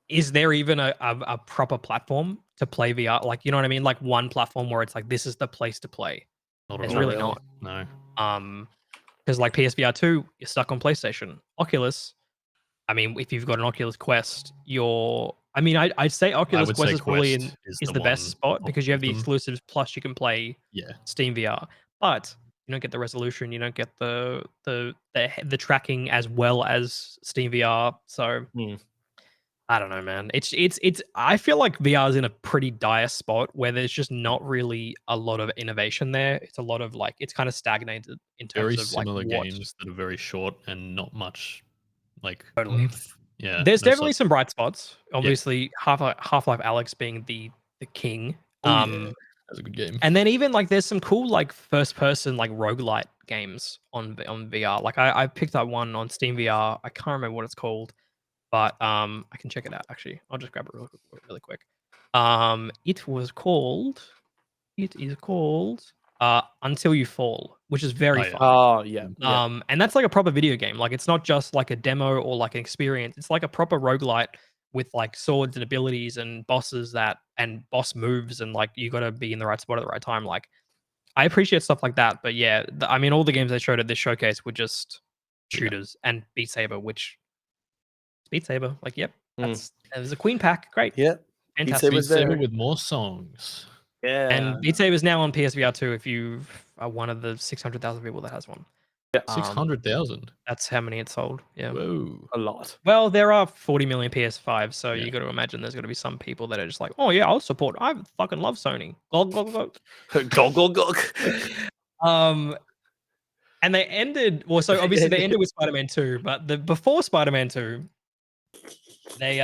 Speaker 1: is there even a proper platform to play VR? Like, you know what I mean? Like one platform where it's like, this is the place to play. It's really not.
Speaker 2: No.
Speaker 1: Because like PSVR 2, you're stuck on PlayStation. Oculus, I mean, if you've got an Oculus Quest, I'd say Oculus Quest is probably is the best spot because you have the exclusives plus you can play Steam VR. But you don't get the resolution, you don't get the tracking as well as Steam VR. So I don't know, man. It's I feel like VR is in a pretty dire spot where there's just not really a lot of innovation there. It's a lot of like it's kind of stagnated in terms
Speaker 2: very
Speaker 1: of
Speaker 2: similar
Speaker 1: like
Speaker 2: games that are very short and not much like
Speaker 1: totally.
Speaker 2: Yeah.
Speaker 1: There's definitely some bright spots. Obviously, Half-Life Alyx being the king.
Speaker 2: That's a good game.
Speaker 1: And then even like there's some cool like first person like roguelite games on VR. Like I picked up one on Steam VR. I can't remember what it's called. but I can check it out. Actually, I'll just grab it really quick. It is called Until You Fall, which is very fun.
Speaker 3: Oh yeah.
Speaker 1: And that's like a proper video game. Like it's not just like a demo or like an experience. It's like a proper roguelite with like swords and abilities and bosses and boss moves, and like you got to be in the right spot at the right time. Like I appreciate stuff like that, but yeah, I mean all the games they showed at this showcase were just shooters and Beat Saber, which Beat Saber, like yep, there's a Queen pack, great,
Speaker 3: Yep.
Speaker 1: fantastic.
Speaker 2: Beat Saber with more songs.
Speaker 3: Yeah.
Speaker 1: And Beat Saber is now on PSVR 2 if you are one of the 600,000 people that has one.
Speaker 3: Yeah.
Speaker 2: 600,000.
Speaker 1: That's how many it's sold. Yeah.
Speaker 2: Whoa.
Speaker 3: A lot.
Speaker 1: Well, there are 40 million PS5, so you got to imagine there's going to be some people that are just like, oh yeah, I'll support. I fucking love Sony. Gog, gog, gog.
Speaker 3: Gog, gog, gog.
Speaker 1: And they ended. Well, so obviously they ended with Spider-Man 2, but before Spider-Man 2, they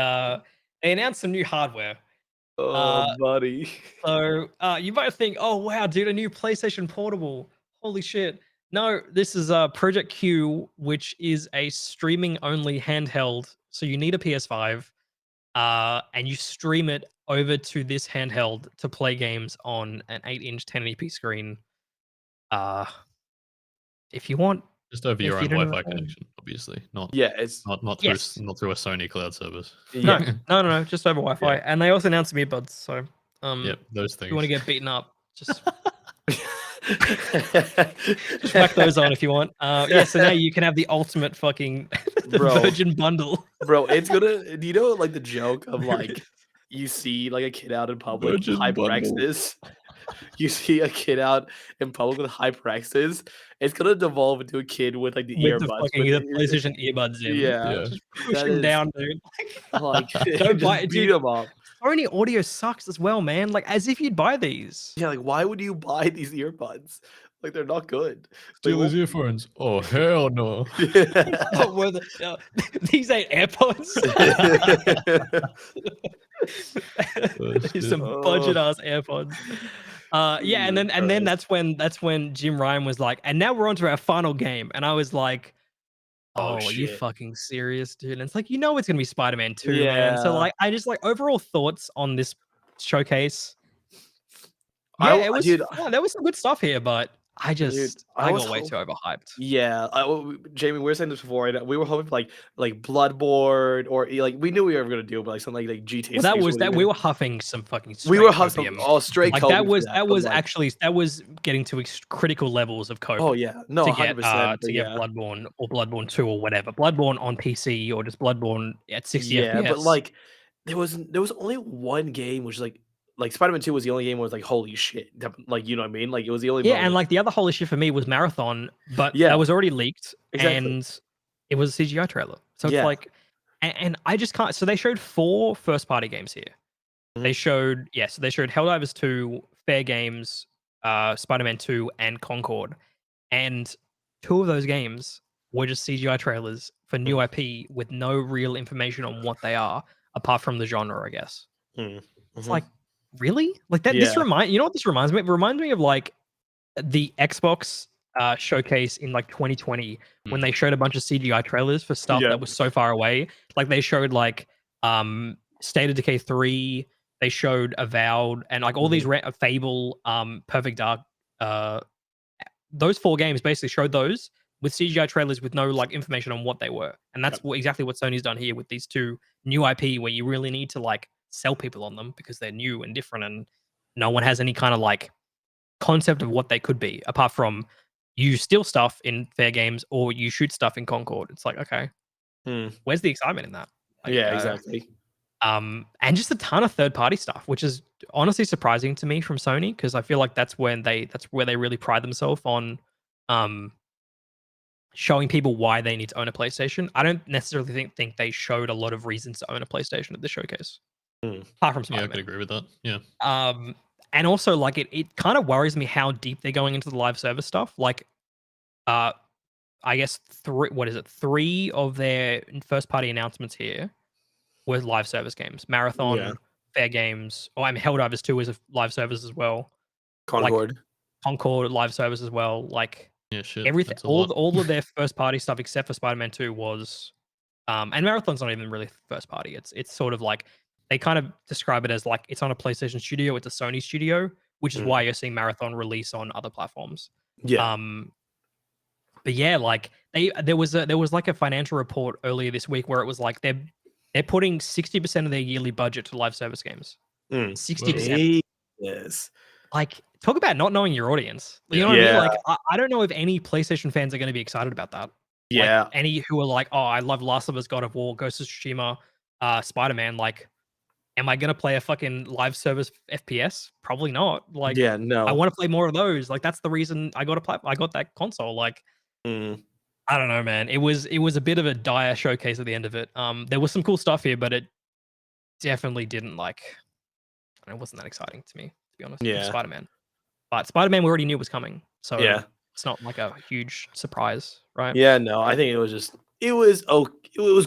Speaker 1: announced some new hardware.
Speaker 3: Oh, buddy.
Speaker 1: So you might think, oh wow, dude, a new PlayStation Portable. Holy shit. No, this is Project Q, which is a streaming-only handheld. So you need a PS5, and you stream it over to this handheld to play games on an 8-inch 1080p screen. If you want,
Speaker 2: just over your own Wi-Fi connection, obviously,
Speaker 3: it's
Speaker 2: not through a Sony cloud service.
Speaker 1: No, just over Wi-Fi. Yeah. And they also announced some earbuds. So
Speaker 2: those things.
Speaker 1: If you want to get beaten up, just just whack those on if you want. So now you can have the ultimate fucking Virgin bundle.
Speaker 3: Bro, it's gonna, do you know like the joke of like you see like a kid out in public with HyperX's? You see a kid out in public with HyperX's, it's gonna devolve into a kid with like the earbuds.
Speaker 1: The PlayStation earbuds in.
Speaker 3: Yeah.
Speaker 1: Just push him down, dude.
Speaker 3: Like
Speaker 1: don't
Speaker 3: just beat him up.
Speaker 1: Sony audio sucks as well, man. Like as if you'd buy these.
Speaker 3: Yeah, like why would you buy these earbuds? Like they're not good.
Speaker 2: Steal his earphones. Oh hell no.
Speaker 1: These ain't AirPods. Some budget ass AirPods. And then that's when Jim Ryan was like, and now we're on to our final game. And I was like, oh, are you fucking serious, dude? And it's like, it's gonna be Spider-Man 2, man. So like I just like overall thoughts on this showcase. There was some good stuff here, but I got way too overhyped.
Speaker 3: Yeah, Jamie, we were saying this before. We were hoping for like Bloodborne or like we knew we were gonna do, but like something like GTA.
Speaker 1: Well, we were huffing some fucking.
Speaker 3: We were huffing straight.
Speaker 1: Like that was getting to critical levels of cope.
Speaker 3: Oh yeah, no, 100%.
Speaker 1: To get Bloodborne or Bloodborne 2 or whatever, Bloodborne on PC or just Bloodborne at 60 FPS.
Speaker 3: Yeah, but like there was only one game which like Spider-Man 2 was the only game where it was like, holy shit. Like, you know what I mean? Like, it was the only moment.
Speaker 1: And like the other holy shit for me was Marathon, but that was already leaked.
Speaker 3: Exactly.
Speaker 1: And it was a CGI trailer. So it's like, and I just can't. So they showed 4 first-party games here. Mm-hmm. They showed HellDivers 2, Fairgames, Spider-Man 2, and Concord. And 2 of those games were just CGI trailers for new IP with no real information on what they are, apart from the genre, I guess.
Speaker 3: Mm-hmm.
Speaker 1: It's like, really? Like that? This you know what this reminds me? It reminds me of like the Xbox showcase in like 2020 when they showed a bunch of CGI trailers for stuff that was so far away. Like they showed like State of Decay 3, they showed Avowed, and like all these Fable, Perfect Dark. Those 4 games basically showed those with CGI trailers with no like information on what they were, and that's exactly what Sony's done here with these 2 new IP where you really need to like sell people on them because they're new and different, and no one has any kind of like concept of what they could be apart from you steal stuff in Fairgames or you shoot stuff in Concord. It's like, okay, where's the excitement in that? Like,
Speaker 3: exactly.
Speaker 1: And just a ton of third-party stuff, which is honestly surprising to me from Sony because I feel like that's where they really pride themselves on showing people why they need to own a PlayStation. I don't necessarily think they showed a lot of reasons to own a PlayStation at the showcase. Apart from Spider-Man.
Speaker 2: I could agree with that. Yeah.
Speaker 1: And also like it kind of worries me how deep they're going into the live service stuff. Like, I guess 3 of their first party announcements here were live service games. Marathon, Fairgames, HellDivers 2 is a live service as well.
Speaker 3: Concord
Speaker 1: live service as well. Like,
Speaker 2: shit.
Speaker 1: Everything, all of their first party stuff except for Spider-Man 2 was And Marathon's not even really first party. It's sort of like they kind of describe it as like it's on a PlayStation studio, it's a Sony studio, which is why you're seeing Marathon release on other platforms.
Speaker 3: Yeah.
Speaker 1: But yeah, like there was like a financial report earlier this week where it was like they're putting 60% of their yearly budget to live service games. 60%.
Speaker 3: Yes.
Speaker 1: Like, talk about not knowing your audience. You know what I mean? Like, I don't know if any PlayStation fans are going to be excited about that.
Speaker 3: Yeah.
Speaker 1: Like, any who are like, oh, I love Last of Us, God of War, Ghost of Tsushima, Spider-Man. Like, am I going to play a fucking live service FPS? Probably not. Like,
Speaker 3: yeah, no.
Speaker 1: I want to play more of those. Like, that's the reason I got that console. Like, I don't know, man. It was a bit of a dire showcase at the end of it. There was some cool stuff here, but it definitely didn't it wasn't that exciting to me, to be honest.
Speaker 3: Yeah.
Speaker 1: Spider-Man. But Spider-Man we already knew was coming. So
Speaker 3: yeah,
Speaker 1: it's not like a huge surprise, right?
Speaker 3: Yeah, no, I think it was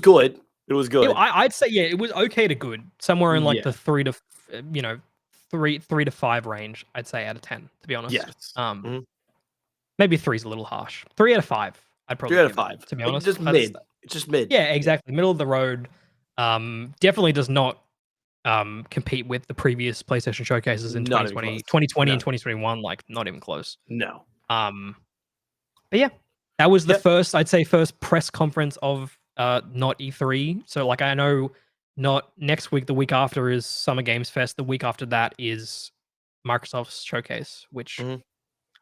Speaker 3: good. It was good.
Speaker 1: I'd say it was okay to good. Somewhere in like the 3 to 5 range, I'd say out of 10, to be honest.
Speaker 3: Yes.
Speaker 1: Maybe 3's a little harsh. 3 out of 5. I'd probably
Speaker 3: 3 out of 5.
Speaker 1: To be honest.
Speaker 3: Just mid. Just mid.
Speaker 1: Yeah, exactly. Middle of the road. Definitely does not compete with the previous PlayStation showcases in 2020 and 2021. Like, not even close.
Speaker 3: No.
Speaker 1: But yeah, that was the first press conference of not E3. So like, I know not next week, the week after is Summer Games Fest. The week after that is Microsoft's showcase, which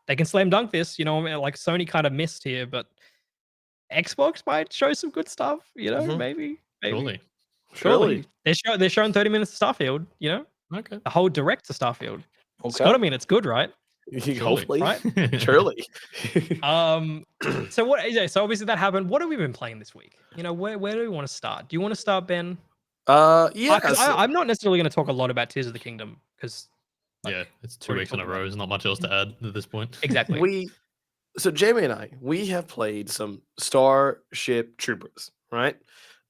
Speaker 1: they can slam dunk this. You know, like Sony kind of missed here, but Xbox might show some good stuff. You know, maybe. Surely. They're showing 30 minutes of Starfield, you know?
Speaker 2: Okay.
Speaker 1: The whole direct to Starfield. Okay. It's gotta mean it's good, right?
Speaker 3: Hopefully.
Speaker 1: Right?
Speaker 3: Surely.
Speaker 1: So obviously that happened. What have we been playing this week? You know, where do we want to start? Do you want to start, Ben?
Speaker 3: Yeah.
Speaker 1: I'm not necessarily going to talk a lot about Tears of the Kingdom because
Speaker 2: it's 2 weeks in a row. There's not much else to add at this point.
Speaker 1: Exactly.
Speaker 3: So Jamie and we have played some Starship Troopers, right?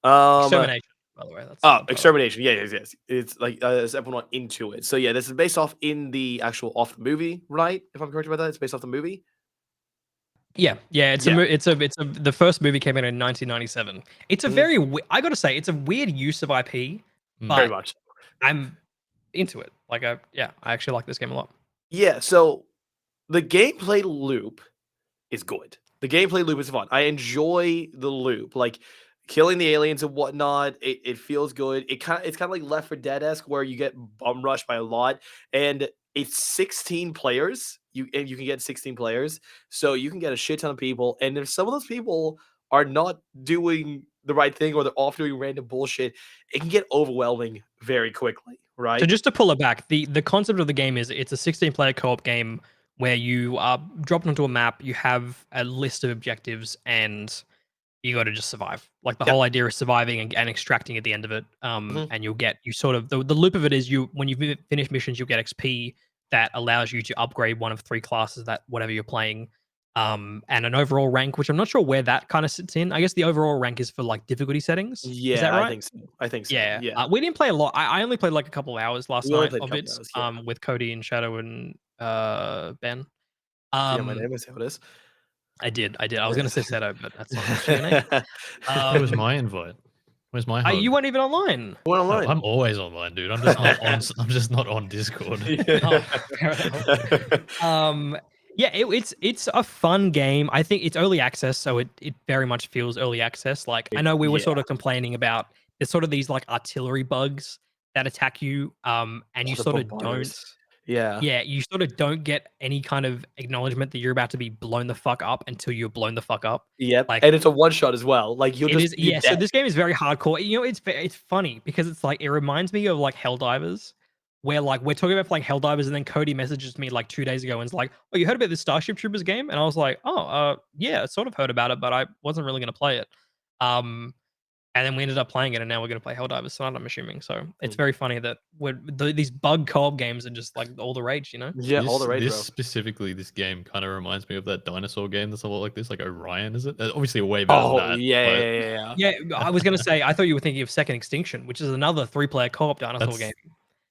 Speaker 1: Extermination, by the way. That's
Speaker 3: Extermination. Yes. It's like there's everyone into it. So yeah, this is based off in the off the movie, right? If I'm correct about that, it's based off the movie.
Speaker 1: Yeah. The first movie came out in 1997. It's a very I gotta say, it's a weird use of IP, but
Speaker 3: very much.
Speaker 1: I'm into it. Like, I actually like this game a lot.
Speaker 3: Yeah. So the gameplay loop is good. The gameplay loop is fun. I enjoy the loop, like killing the aliens and whatnot. It feels good. It's kind of like Left 4 Dead-esque, where you get bum rushed by a lot, and it's 16 players. You can get 16 players, so you can get a shit ton of people. And if some of those people are not doing the right thing or they're off doing random bullshit, it can get overwhelming very quickly, right?
Speaker 1: So just to pull it back, the concept of the game is it's a 16-player co-op game where you are dropped onto a map, you have a list of objectives, and you got to just survive. Like, the whole idea is surviving and extracting at the end of it. And the loop of it is when you finish missions, you'll get XP that allows you to upgrade one of 3 classes that whatever you're playing. And an overall rank, which I'm not sure where that kind of sits in. I guess the overall rank is for like difficulty settings.
Speaker 3: Yeah,
Speaker 1: is that right?
Speaker 3: I think so.
Speaker 1: Yeah. We didn't play a lot. I only played like a couple of hours last night of it. With Cody and Shadow and Ben.
Speaker 3: My name is how it is.
Speaker 1: I did. I was going to say Seto, but that's not your name.
Speaker 2: Where was my invite? Where's my home?
Speaker 1: You weren't even online.
Speaker 2: I'm always online, dude. I'm just not on Discord.
Speaker 1: It's a fun game. I think it's early access, so it very much feels early access. Like, I know we were sort of complaining about there's sort of these like artillery bugs that attack you, and you sort of don't. Yeah, you sort of don't get any kind of acknowledgement that you're about to be blown the fuck up until you're blown the fuck up.
Speaker 3: Yep, and it's a one shot as well. Like, so
Speaker 1: this game is very hardcore. You know, it's funny because it's like, it reminds me of like HellDivers, where like we're talking about playing HellDivers, and then Cody messages me like 2 days ago and is like, "Oh, you heard about this Starship Troopers game?" And I was like, "Oh, yeah, I sort of heard about it, but I wasn't really gonna play it." And then we ended up playing it, and now we're going to play HellDivers tonight, I'm assuming. So it's very funny that these bug co-op games are just like all the rage, you know?
Speaker 3: Yeah, all the rage, bro.
Speaker 2: Specifically, this game kind of reminds me of that dinosaur game that's a lot like this, like Orion, is it? Obviously way better than that.
Speaker 3: Yeah.
Speaker 1: I was going to say, I thought you were thinking of Second Extinction, which is another 3-player co-op dinosaur game.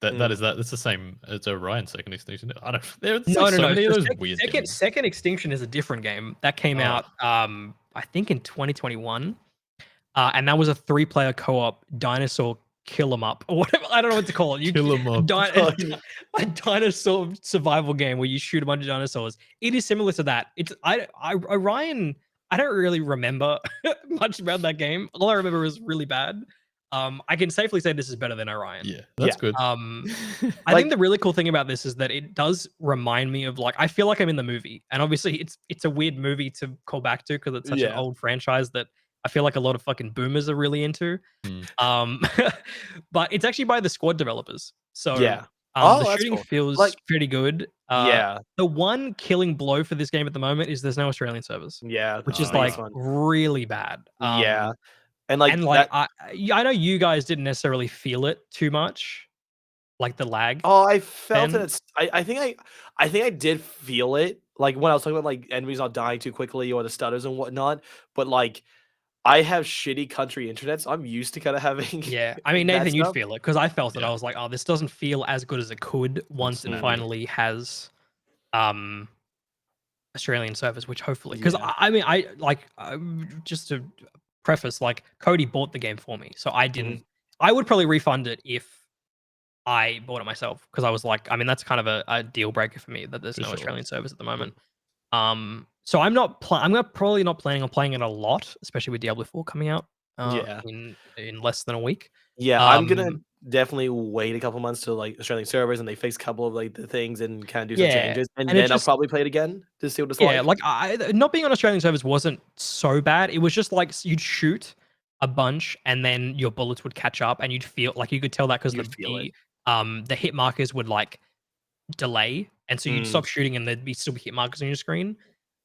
Speaker 2: That's the same as Orion Second Extinction. I don't.
Speaker 1: No. Second Extinction is a different game that came out, I think in 2021. and that was a 3-player co-op dinosaur kill 'em up or whatever. I don't know what to call it. You
Speaker 2: Kill 'em up.
Speaker 1: a dinosaur survival game where you shoot a bunch of dinosaurs. It is similar to that. It's Orion. I don't really remember much about that game. All I remember is really bad. I can safely say this is better than Orion.
Speaker 2: Yeah, that's good.
Speaker 1: I think the really cool thing about this is that it does remind me of like I feel like I'm in the movie, and obviously it's a weird movie to call back to because it's such an old franchise that I feel like a lot of fucking boomers are really into. But it's actually by the Squad developers, so the shooting feels pretty good. The one killing blow for this game at the moment is there's no Australian servers. Which is like really bad.
Speaker 3: And like
Speaker 1: I know you guys didn't necessarily feel it too much, like the lag.
Speaker 3: Oh, I felt it. I think I did feel it, like when I was talking about like enemies not dying too quickly or the stutters and whatnot. But like, I have shitty country internet, so I'm used to kind of having.
Speaker 1: Yeah, I mean, Nathan, you'd feel it because I felt it. I was like, oh, this doesn't feel as good as it could once it finally has Australian servers, which hopefully, because I mean, just to preface, like Cody bought the game for me, so I didn't. I would probably refund it if I bought it myself, because I was like, I mean, that's kind of a deal breaker for me that there's no Australian servers at the moment. So I'm probably not planning on playing it a lot, especially with Diablo 4 coming out in less than a week.
Speaker 3: I'm gonna definitely wait a couple months till like Australian servers and they fix a couple of like the things and kind of do some changes, and then I'll probably play it again to see what it's like.
Speaker 1: Yeah, like not being on Australian servers wasn't so bad. It was just like you'd shoot a bunch and then your bullets would catch up, and you'd feel like you could tell that because the hit markers would like delay, and so you'd stop shooting and there'd be still hit markers on your screen.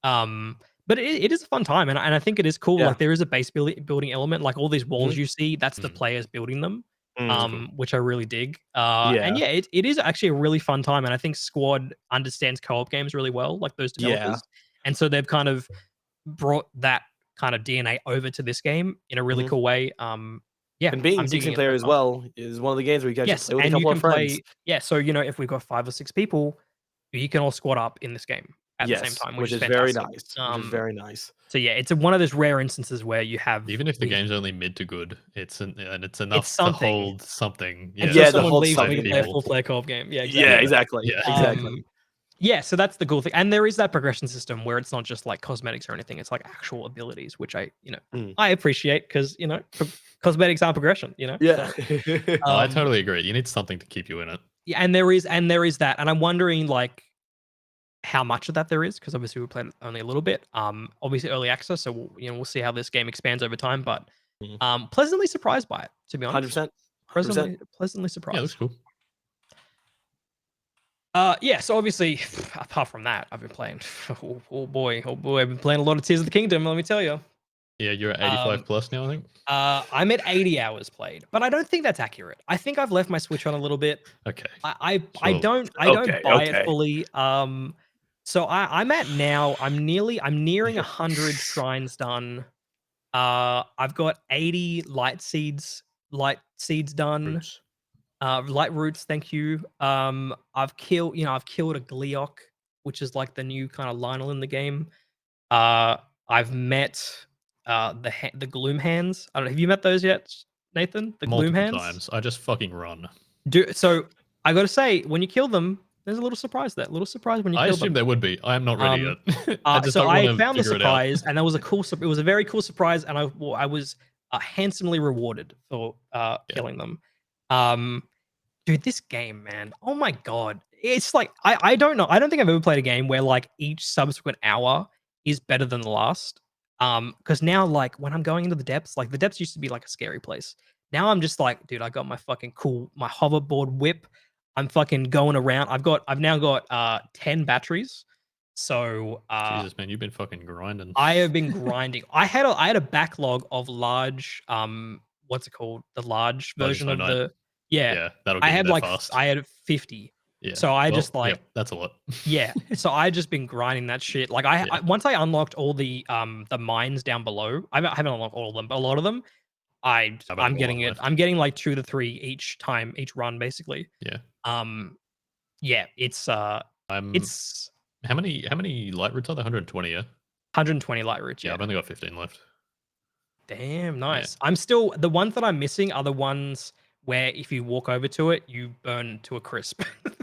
Speaker 1: But it is a fun time, and I think it is cool. Like there is a base building element, like all these walls you see, that's the players building them, which I really dig. And it is actually a really fun time, and I think Squad understands co-op games really well, like those developers, and so they've kind of brought that kind of DNA over to this game in a really cool way.
Speaker 3: And being 16 player as well is one of the games where you guys play with a couple of friends.
Speaker 1: So if we've got 5 or 6 people, you can all squad up in this game at the same time, which is
Speaker 3: very nice. Very nice.
Speaker 1: So it's one of those rare instances where you have,
Speaker 2: even if the game's only mid to good, it's enough to hold something.
Speaker 1: The whole something. Play a full player co-op game.
Speaker 3: Exactly.
Speaker 1: So that's the cool thing, and there is that progression system where it's not just like cosmetics or anything; it's like actual abilities, which I appreciate, because cosmetics aren't progression.
Speaker 2: I totally agree. You need something to keep you in it.
Speaker 1: Yeah, and there is that, and I'm wondering like how much of that there is, because obviously we played only a little bit. Obviously early access, so we'll see how this game expands over time. But pleasantly surprised by it, to be honest.
Speaker 3: 100%.
Speaker 1: Pleasantly surprised.
Speaker 2: Yeah, that's cool.
Speaker 1: So obviously, apart from that, I've been playing. Oh boy, I've been playing a lot of Tears of the Kingdom. Let me tell you.
Speaker 2: Yeah, you're at 85 plus now, I think.
Speaker 1: I'm at 80 hours played, but I don't think that's accurate. I think I've left my Switch on a little bit.
Speaker 2: Okay.
Speaker 1: I don't buy it fully. So I'm at now. I'm nearing 100 shrines done. I've got 80 light seeds done.
Speaker 2: Roots.
Speaker 1: Light roots, thank you. I've killed a Gleeok, which is like the new kind of Lionel in the game. I've met the Gloom Hands. I don't know. Have you met those yet, Nathan? The Gloom Hands?
Speaker 2: Multiple times. I just fucking run.
Speaker 1: So I got to say, when you kill them, there's a little surprise there. A little surprise when you kill them.
Speaker 2: I assume there would be. I am not ready yet.
Speaker 1: So I found the surprise, and that was a cool. It was a very cool surprise, and I was handsomely rewarded for killing them. Dude, this game, man. Oh my god. It's like I don't know. I don't think I've ever played a game where like each subsequent hour is better than the last. Because now, like, when I'm going into the depths, like the depths used to be like a scary place. Now I'm just like, dude, I got my fucking my hoverboard whip. I'm fucking going around. I've now got 10 batteries. So
Speaker 2: Jesus, man, you've been fucking grinding.
Speaker 1: I have been grinding. I had a backlog of large what's it called? The large version of the
Speaker 2: that'll get you there fast.
Speaker 1: I had 50.
Speaker 2: Yeah.
Speaker 1: So I just like
Speaker 2: that's a lot.
Speaker 1: Yeah. So I just been grinding that shit. Like I once I unlocked all the mines down below. I haven't unlocked all of them, but a lot of them I'm getting it. I'm getting like 2 to 3 each run basically.
Speaker 2: Yeah.
Speaker 1: It's
Speaker 2: how many light roots are there? 120, yeah.
Speaker 1: 120 light roots.
Speaker 2: Yeah, I've only got 15 left.
Speaker 1: Damn, nice. I'm still the ones that I'm missing are the ones where if you walk over to it, you burn to a crisp.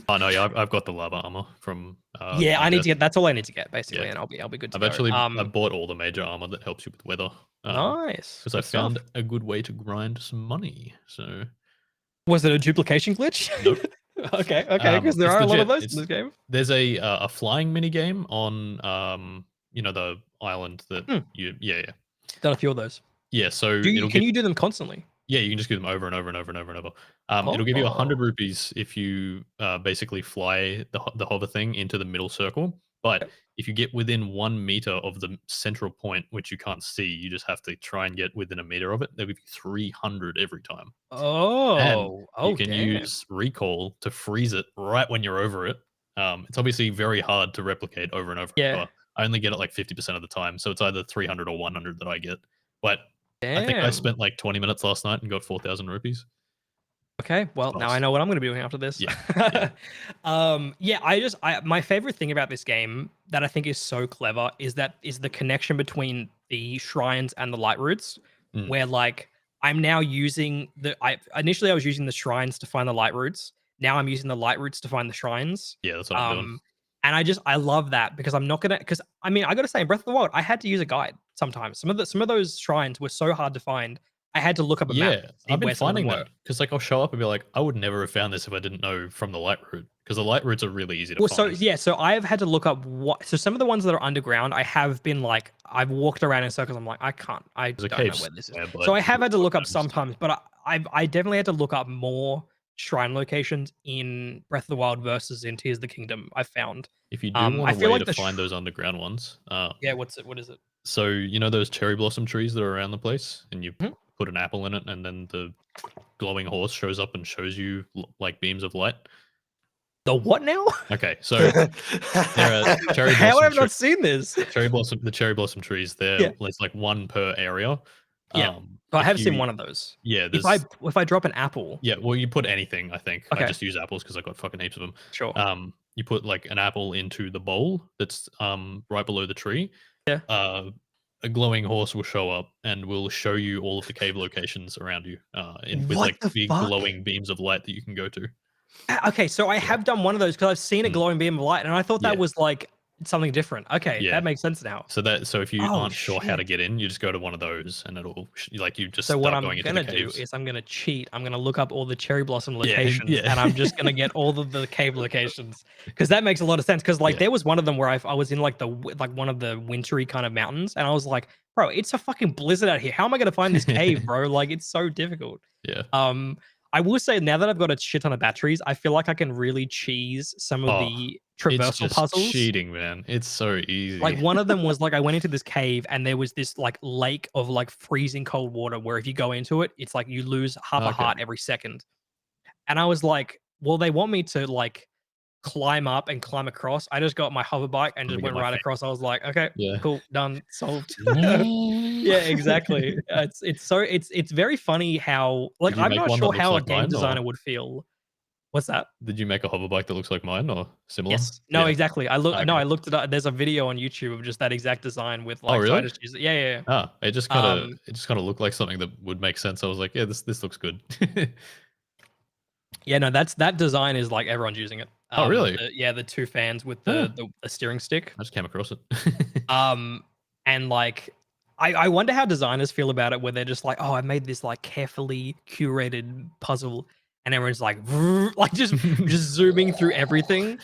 Speaker 2: Oh no, yeah, I've got the lava armor from.
Speaker 1: Yeah, I need to
Speaker 2: Undeath.
Speaker 1: get. That's all I need to get basically,
Speaker 2: Yeah.
Speaker 1: and I'll be good to
Speaker 2: I've
Speaker 1: go.
Speaker 2: actually I bought all the major armor that helps you with weather.
Speaker 1: Nice.
Speaker 2: Because I
Speaker 1: Good stuff.
Speaker 2: found a good way to grind some money. So
Speaker 1: Was it a duplication glitch?
Speaker 2: Nope.
Speaker 1: Okay, because there
Speaker 2: it's
Speaker 1: are a lot of
Speaker 2: legit.
Speaker 1: those in this game.
Speaker 2: There's a flying mini game on the island that yeah.
Speaker 1: Done a few of those.
Speaker 2: Yeah, so
Speaker 1: Can you do them constantly?
Speaker 2: Yeah, you can just do them over and over and over and over and over. It'll give you 100 rupees if you basically fly the hover thing into the middle circle. But if you get within 1 meter of the central point, which you can't see, you just have to try and get within a meter of it. They'll give you 300 every time. And you can use recall to freeze it right when you're over it. It's obviously very hard to replicate over and over.
Speaker 1: Yeah.
Speaker 2: I only get it like 50% of the time, so it's either 300 or 100 that I get. But
Speaker 1: Damn.
Speaker 2: I think I spent like 20 minutes last night and got 4,000 rupees.
Speaker 1: Okay, well now I know what I'm going to be doing after this.
Speaker 2: Yeah.
Speaker 1: My favorite thing about this game that I think is so clever is the connection between the shrines and the light routes, where like I'm now using initially I was using the shrines to find the light routes. Now I'm using the light routes to find the shrines.
Speaker 2: Yeah, that's what I'm doing.
Speaker 1: And I love that because I'm not gonna I gotta say in Breath of the Wild I had to use a guide sometimes. Some of those shrines were so hard to find. I had to look up a map.
Speaker 2: Yeah, I've been finding that because like I'll show up and be like, I would never have found this if I didn't know from the light route because the light routes are really easy to find.
Speaker 1: So I've had to look up so some of the ones that are underground, I have been like I've walked around in circles. I'm like I don't know where this is. So I have had to look up sometimes, but I definitely had to look up more shrine locations in Breath of the Wild versus in Tears of the Kingdom. I found
Speaker 2: if you do want a way to find those underground ones.
Speaker 1: What is it?
Speaker 2: So you know those cherry blossom trees that are around the place, and you put an apple in it, and then the glowing horse shows up and shows you like beams of light.
Speaker 1: The what now?
Speaker 2: Okay, so there are cherry blossom.
Speaker 1: How have I not seen this?
Speaker 2: The cherry blossom trees. There's like one per area.
Speaker 1: Yeah, I have seen one of those.
Speaker 2: Yeah,
Speaker 1: if I drop an apple.
Speaker 2: Yeah, well, you put anything. I think
Speaker 1: Okay.
Speaker 2: I just use apples because I got fucking heaps of them.
Speaker 1: Sure.
Speaker 2: You put like an apple into the bowl that's right below the tree.
Speaker 1: Yeah.
Speaker 2: A glowing horse will show up and will show you all of the cave locations around you with like big glowing beams of light that you can go to.
Speaker 1: Okay, so I have done one of those because I've seen a glowing beam of light and I thought that was like something different. Okay, that makes sense now.
Speaker 2: So if you aren't sure how to get in, you just go to one of those and it'll like you just
Speaker 1: so
Speaker 2: start
Speaker 1: what I'm
Speaker 2: going
Speaker 1: gonna
Speaker 2: into the
Speaker 1: do
Speaker 2: caves.
Speaker 1: is I'm gonna cheat. I'm gonna look up all the cherry blossom locations and I'm just gonna get all of the cave locations because that makes a lot of sense. Because like there was one of them where I was in like one of the wintry kind of mountains and I was like, bro, it's a fucking blizzard out here. How am I gonna find this cave, bro? Like it's so difficult.
Speaker 2: Yeah.
Speaker 1: I will say now that I've got a shit ton of batteries, I feel like I can really cheese some of the traversal puzzles.
Speaker 2: Cheating, man. It's so easy.
Speaker 1: Like one of them was like I went into this cave and there was this like lake of like freezing cold water where if you go into it, it's like you lose half a heart every second. And I was like, well, they want me to like climb up and climb across. I just got my hover bike and just went right across. I was like, okay, cool, done, solved. Yeah, exactly. It's very funny how like I'm not sure how a game designer would feel. What's that?
Speaker 2: Did you make a hover bike that looks like mine or similar?
Speaker 1: Yes. No, exactly. I looked it up. There's a video on YouTube of just that exact design with like.
Speaker 2: Oh, really?
Speaker 1: So I just use it. Yeah.
Speaker 2: Ah, it just kind of looked like something that would make sense. I was like, yeah, this looks good.
Speaker 1: Yeah, no, that design is like everyone's using it.
Speaker 2: Oh, really?
Speaker 1: The two fans with the steering stick.
Speaker 2: I just came across it.
Speaker 1: And like, I wonder how designers feel about it, where they're just like, oh, I made this like carefully curated puzzle, and everyone's like just zooming through everything.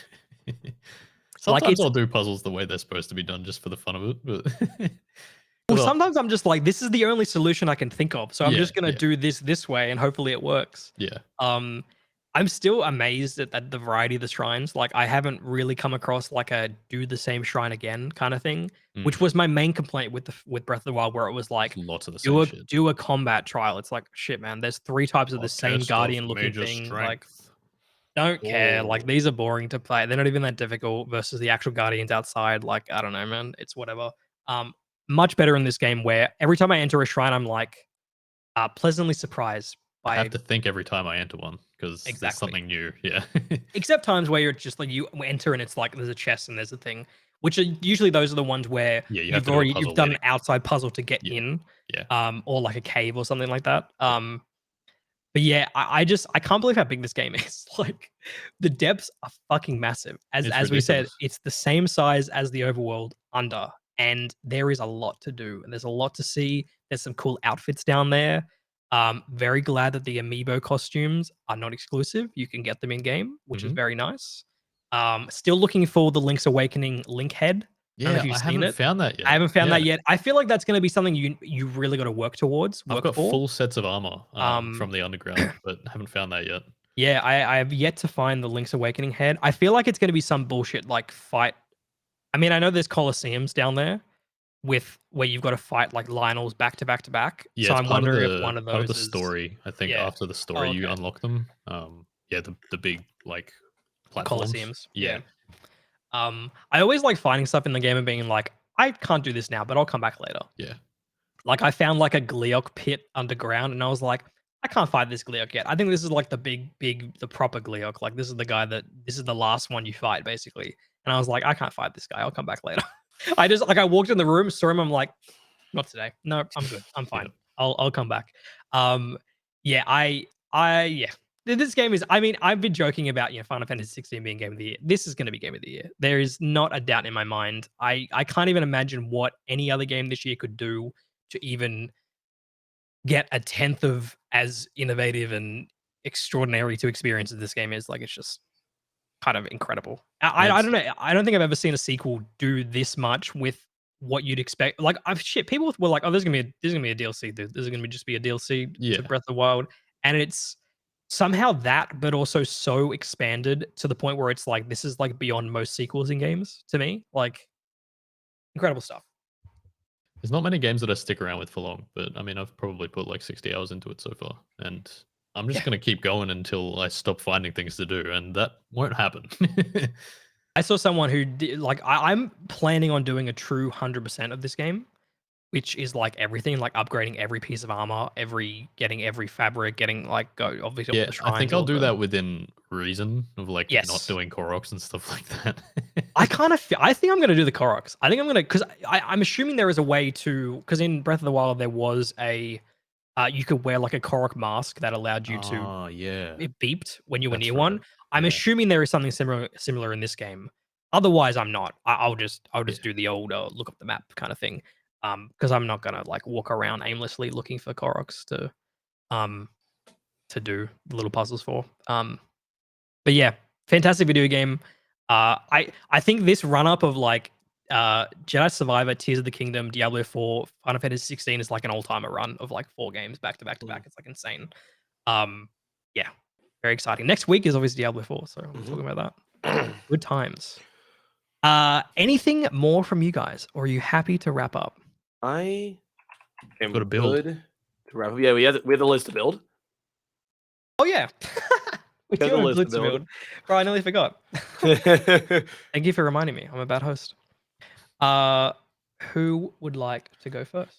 Speaker 2: Sometimes I'll do puzzles the way they're supposed to be done, just for the fun of it. But
Speaker 1: well, sometimes I'm just like, this is the only solution I can think of, so I'm just gonna do this way, and hopefully it works.
Speaker 2: Yeah.
Speaker 1: I'm still amazed at the variety of the shrines. Like I haven't really come across like a do the same shrine again kind of thing, which was my main complaint with Breath of the Wild, where it was like
Speaker 2: lots of the same shit.
Speaker 1: Do a combat trial. It's like shit, man. There's 3 types of the same guardian looking thing. Like don't care. Like these are boring to play. They're not even that difficult versus the actual guardians outside. Like I don't know, man. It's whatever. Much better in this game where every time I enter a shrine, I'm like pleasantly surprised.
Speaker 2: I have to think every time I enter one because it's something new. Yeah.
Speaker 1: Except times where you're just like you enter and it's like there's a chest and there's a thing. which are usually those are the ones where you've done an outside puzzle to get in, or like a cave or something like that. But yeah, I can't believe how big this game is. Like, the depths are fucking massive. As we said, it's the same size as the overworld under, and there is a lot to do, and there's a lot to see. There's some cool outfits down there. Very glad that the amiibo costumes are not exclusive. You can get them in game, which is very nice. Still looking for the Link's Awakening Link head.
Speaker 2: Yeah, I haven't found that yet.
Speaker 1: I haven't found that yet. I feel like that's going to be something you really got to work towards.
Speaker 2: I've got full sets of armor from the underground, but haven't found that yet.
Speaker 1: Yeah, I have yet to find the Link's Awakening head. I feel like it's going to be some bullshit like fight. I mean, I know there's Colosseums down there where you've got to fight like Lionels back to back to back.
Speaker 2: Yeah,
Speaker 1: so I'm wondering if one of those
Speaker 2: part of the story. I think after the story you unlock them. The big like platforms.
Speaker 1: Colosseums. Yeah. I always like finding stuff in the game and being like, I can't do this now, but I'll come back later.
Speaker 2: Yeah.
Speaker 1: Like, I found like a Gleeok pit underground, and I was like, I can't fight this Gleeok yet. I think this is like the proper Gleeok. Like, this is the last one you fight, basically. And I was like, I can't fight this guy. I'll come back later. I walked in the room, saw him. I'm like, not today. No, I'm good. I'm fine. I'll come back. This game is, I mean, I've been joking about, Final Fantasy 16 being Game of the Year. This is going to be Game of the Year. There is not a doubt in my mind. I can't even imagine what any other game this year could do to even get a tenth of as innovative and extraordinary to experience as this game is. Like, it's just kind of incredible. I don't know. I don't think I've ever seen a sequel do this much with what you'd expect. Like, people were like, oh, there's gonna be a DLC, dude. There's gonna just be a DLC to Breath of the Wild. And it's somehow that, but also so expanded to the point where it's like, this is like beyond most sequels in games to me. Like, incredible stuff.
Speaker 2: There's not many games that I stick around with for long, but I mean, I've probably put like 60 hours into it so far, and I'm just going to keep going until I stop finding things to do, and that won't happen.
Speaker 1: I saw someone who did, like, I'm planning on doing a true 100% of this game, which is like everything, like upgrading every piece of armor, getting every fabric, getting like obviously all the shrines.
Speaker 2: I think I'll do that within reason of like not doing Koroks and stuff like that.
Speaker 1: I think I'm going to do the Koroks. I think I'm going to, because I'm assuming there is a way to, because in Breath of the Wild there was you could wear like a Korok mask that allowed you to. It beeped when you were near one. I'm assuming there is something similar in this game. Otherwise, I'm not. I'll just do the old look up the map kind of thing. Because I'm not gonna like walk around aimlessly looking for Koroks to do little puzzles for. But yeah, fantastic video game. I think this run up of like Jedi Survivor, Tears of the Kingdom, Diablo 4, Final Fantasy 16 is like an all-timer run of like 4 games back to back to back. It's like insane. Yeah, very exciting. Next week is obviously Diablo 4, so I'm talking about that. Good times. Anything more from you guys, or are you happy to wrap up?
Speaker 3: I am good to wrap up. Yeah, we have the list to build.
Speaker 1: Oh yeah. We do have a list to build. Bro, I nearly forgot. Thank you for reminding me. I'm a bad host. Who would like to go first?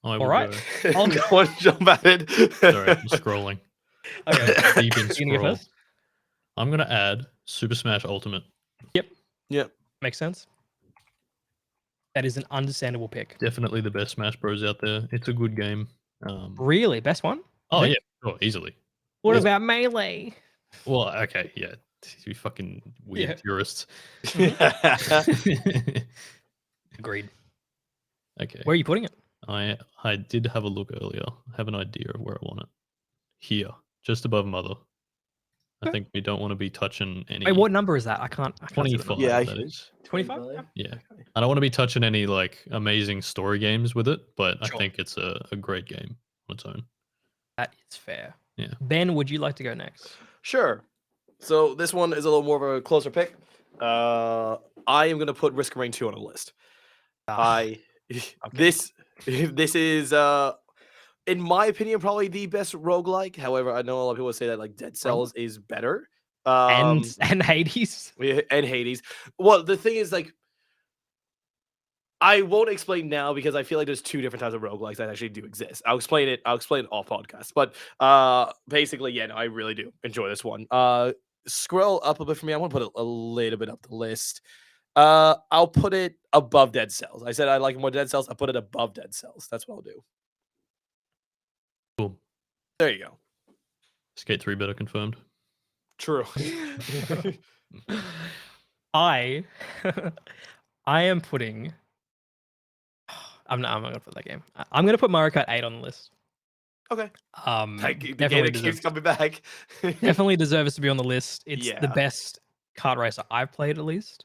Speaker 2: All right.
Speaker 3: I'll go and jump at it.
Speaker 2: Sorry, I'm scrolling.
Speaker 1: Okay.
Speaker 2: Deep in scroll. I'm going to add Super Smash Ultimate.
Speaker 3: Yep.
Speaker 1: Makes sense. That is an understandable pick.
Speaker 2: Definitely the best Smash Bros out there. It's a good game.
Speaker 1: Really? Best one?
Speaker 2: Oh, yeah. Oh, easily.
Speaker 1: What about Melee?
Speaker 2: Well, okay. Yeah. You fucking weird purists.
Speaker 1: Agreed.
Speaker 2: Okay.
Speaker 1: Where are you putting it?
Speaker 2: I did have a look earlier. I have an idea of where I want it. Here. Just above Mother. I think we don't want to be touching any.
Speaker 1: Wait, what number is that? I can't
Speaker 2: 25.
Speaker 3: Yeah,
Speaker 2: that is
Speaker 1: 25.
Speaker 2: Yeah, I don't want to be touching any like amazing story games with it, but I think it's a great game on its own.
Speaker 1: That is fair.
Speaker 2: Yeah.
Speaker 1: Ben, would you like to go next?
Speaker 3: Sure. So this one is a little more of a closer pick. I am going to put Risk of Rain 2 on a list. This is in my opinion, probably the best roguelike. However, I know a lot of people say that like Dead Cells is better.
Speaker 1: And Hades.
Speaker 3: And Hades. Well, the thing is, like, I won't explain now because I feel like there's 2 different types of roguelikes that actually do exist. I'll explain it off podcast. But basically, yeah, no, I really do enjoy this one. scroll up a bit for me. I want to put it a little bit up the list. I'll put it above Dead Cells. I said I like more Dead Cells. I put it above Dead Cells. That's what I'll do.
Speaker 2: Cool.
Speaker 3: There you go.
Speaker 2: Skate 3 beta confirmed.
Speaker 3: True.
Speaker 1: I am putting. I'm not gonna put that game. I'm gonna put Mario Kart 8 on the list.
Speaker 3: Okay.
Speaker 1: The
Speaker 3: game keeps coming back.
Speaker 1: Definitely deserves to be on the list. It's the
Speaker 3: Yeah.
Speaker 1: best kart racer I've played, at least.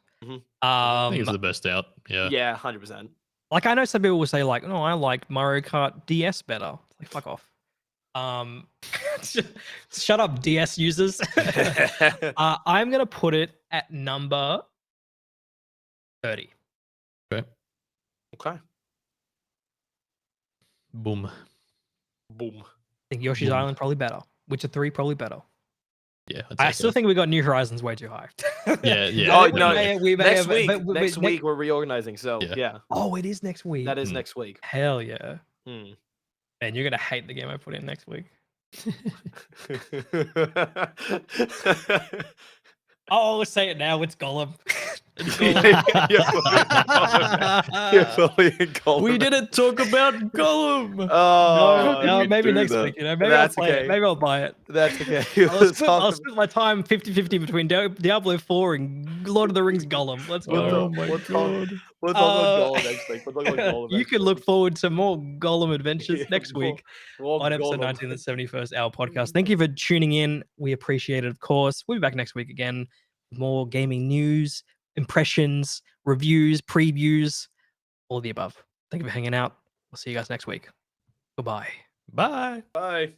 Speaker 2: I think it's the best out. Yeah.
Speaker 3: Yeah, 100%.
Speaker 1: Like, I know some people will say, like, no, I like Mario Kart DS better. It's like, fuck off. Shut up, DS users. I'm gonna put it at number 30.
Speaker 3: Okay.
Speaker 2: Boom.
Speaker 3: Boom.
Speaker 1: I think Yoshi's Island probably better. Witcher 3 probably better.
Speaker 2: Yeah,
Speaker 1: I still think we got New Horizons way too high.
Speaker 2: Yeah.
Speaker 3: Oh no! Next week we're reorganizing. So yeah.
Speaker 1: Oh, it is next week.
Speaker 3: That is next week.
Speaker 1: Hell yeah.
Speaker 3: Hmm.
Speaker 1: Man, you're gonna hate the game I put in next week. Oh, say it now. It's Gollum.
Speaker 2: We didn't talk about Gollum.
Speaker 3: Oh,
Speaker 1: no, maybe next week. You know, maybe I'll play it. Maybe I'll buy it.
Speaker 3: That's okay.
Speaker 1: I'll split my time 50-50 between Diablo 4 and Lord of the Rings Gollum. Let's go.
Speaker 2: Oh my god.
Speaker 3: We'll talk about Gollum next week.
Speaker 1: You can look forward to more Gollum adventures next week
Speaker 3: more
Speaker 1: on episode 19 of the 71st Hour podcast. Thank you for tuning in. We appreciate it, of course. We'll be back next week again with more gaming news, impressions, reviews, previews, all of the above. Thank you for hanging out. We'll see you guys next week. Goodbye.
Speaker 2: Bye.
Speaker 3: Bye.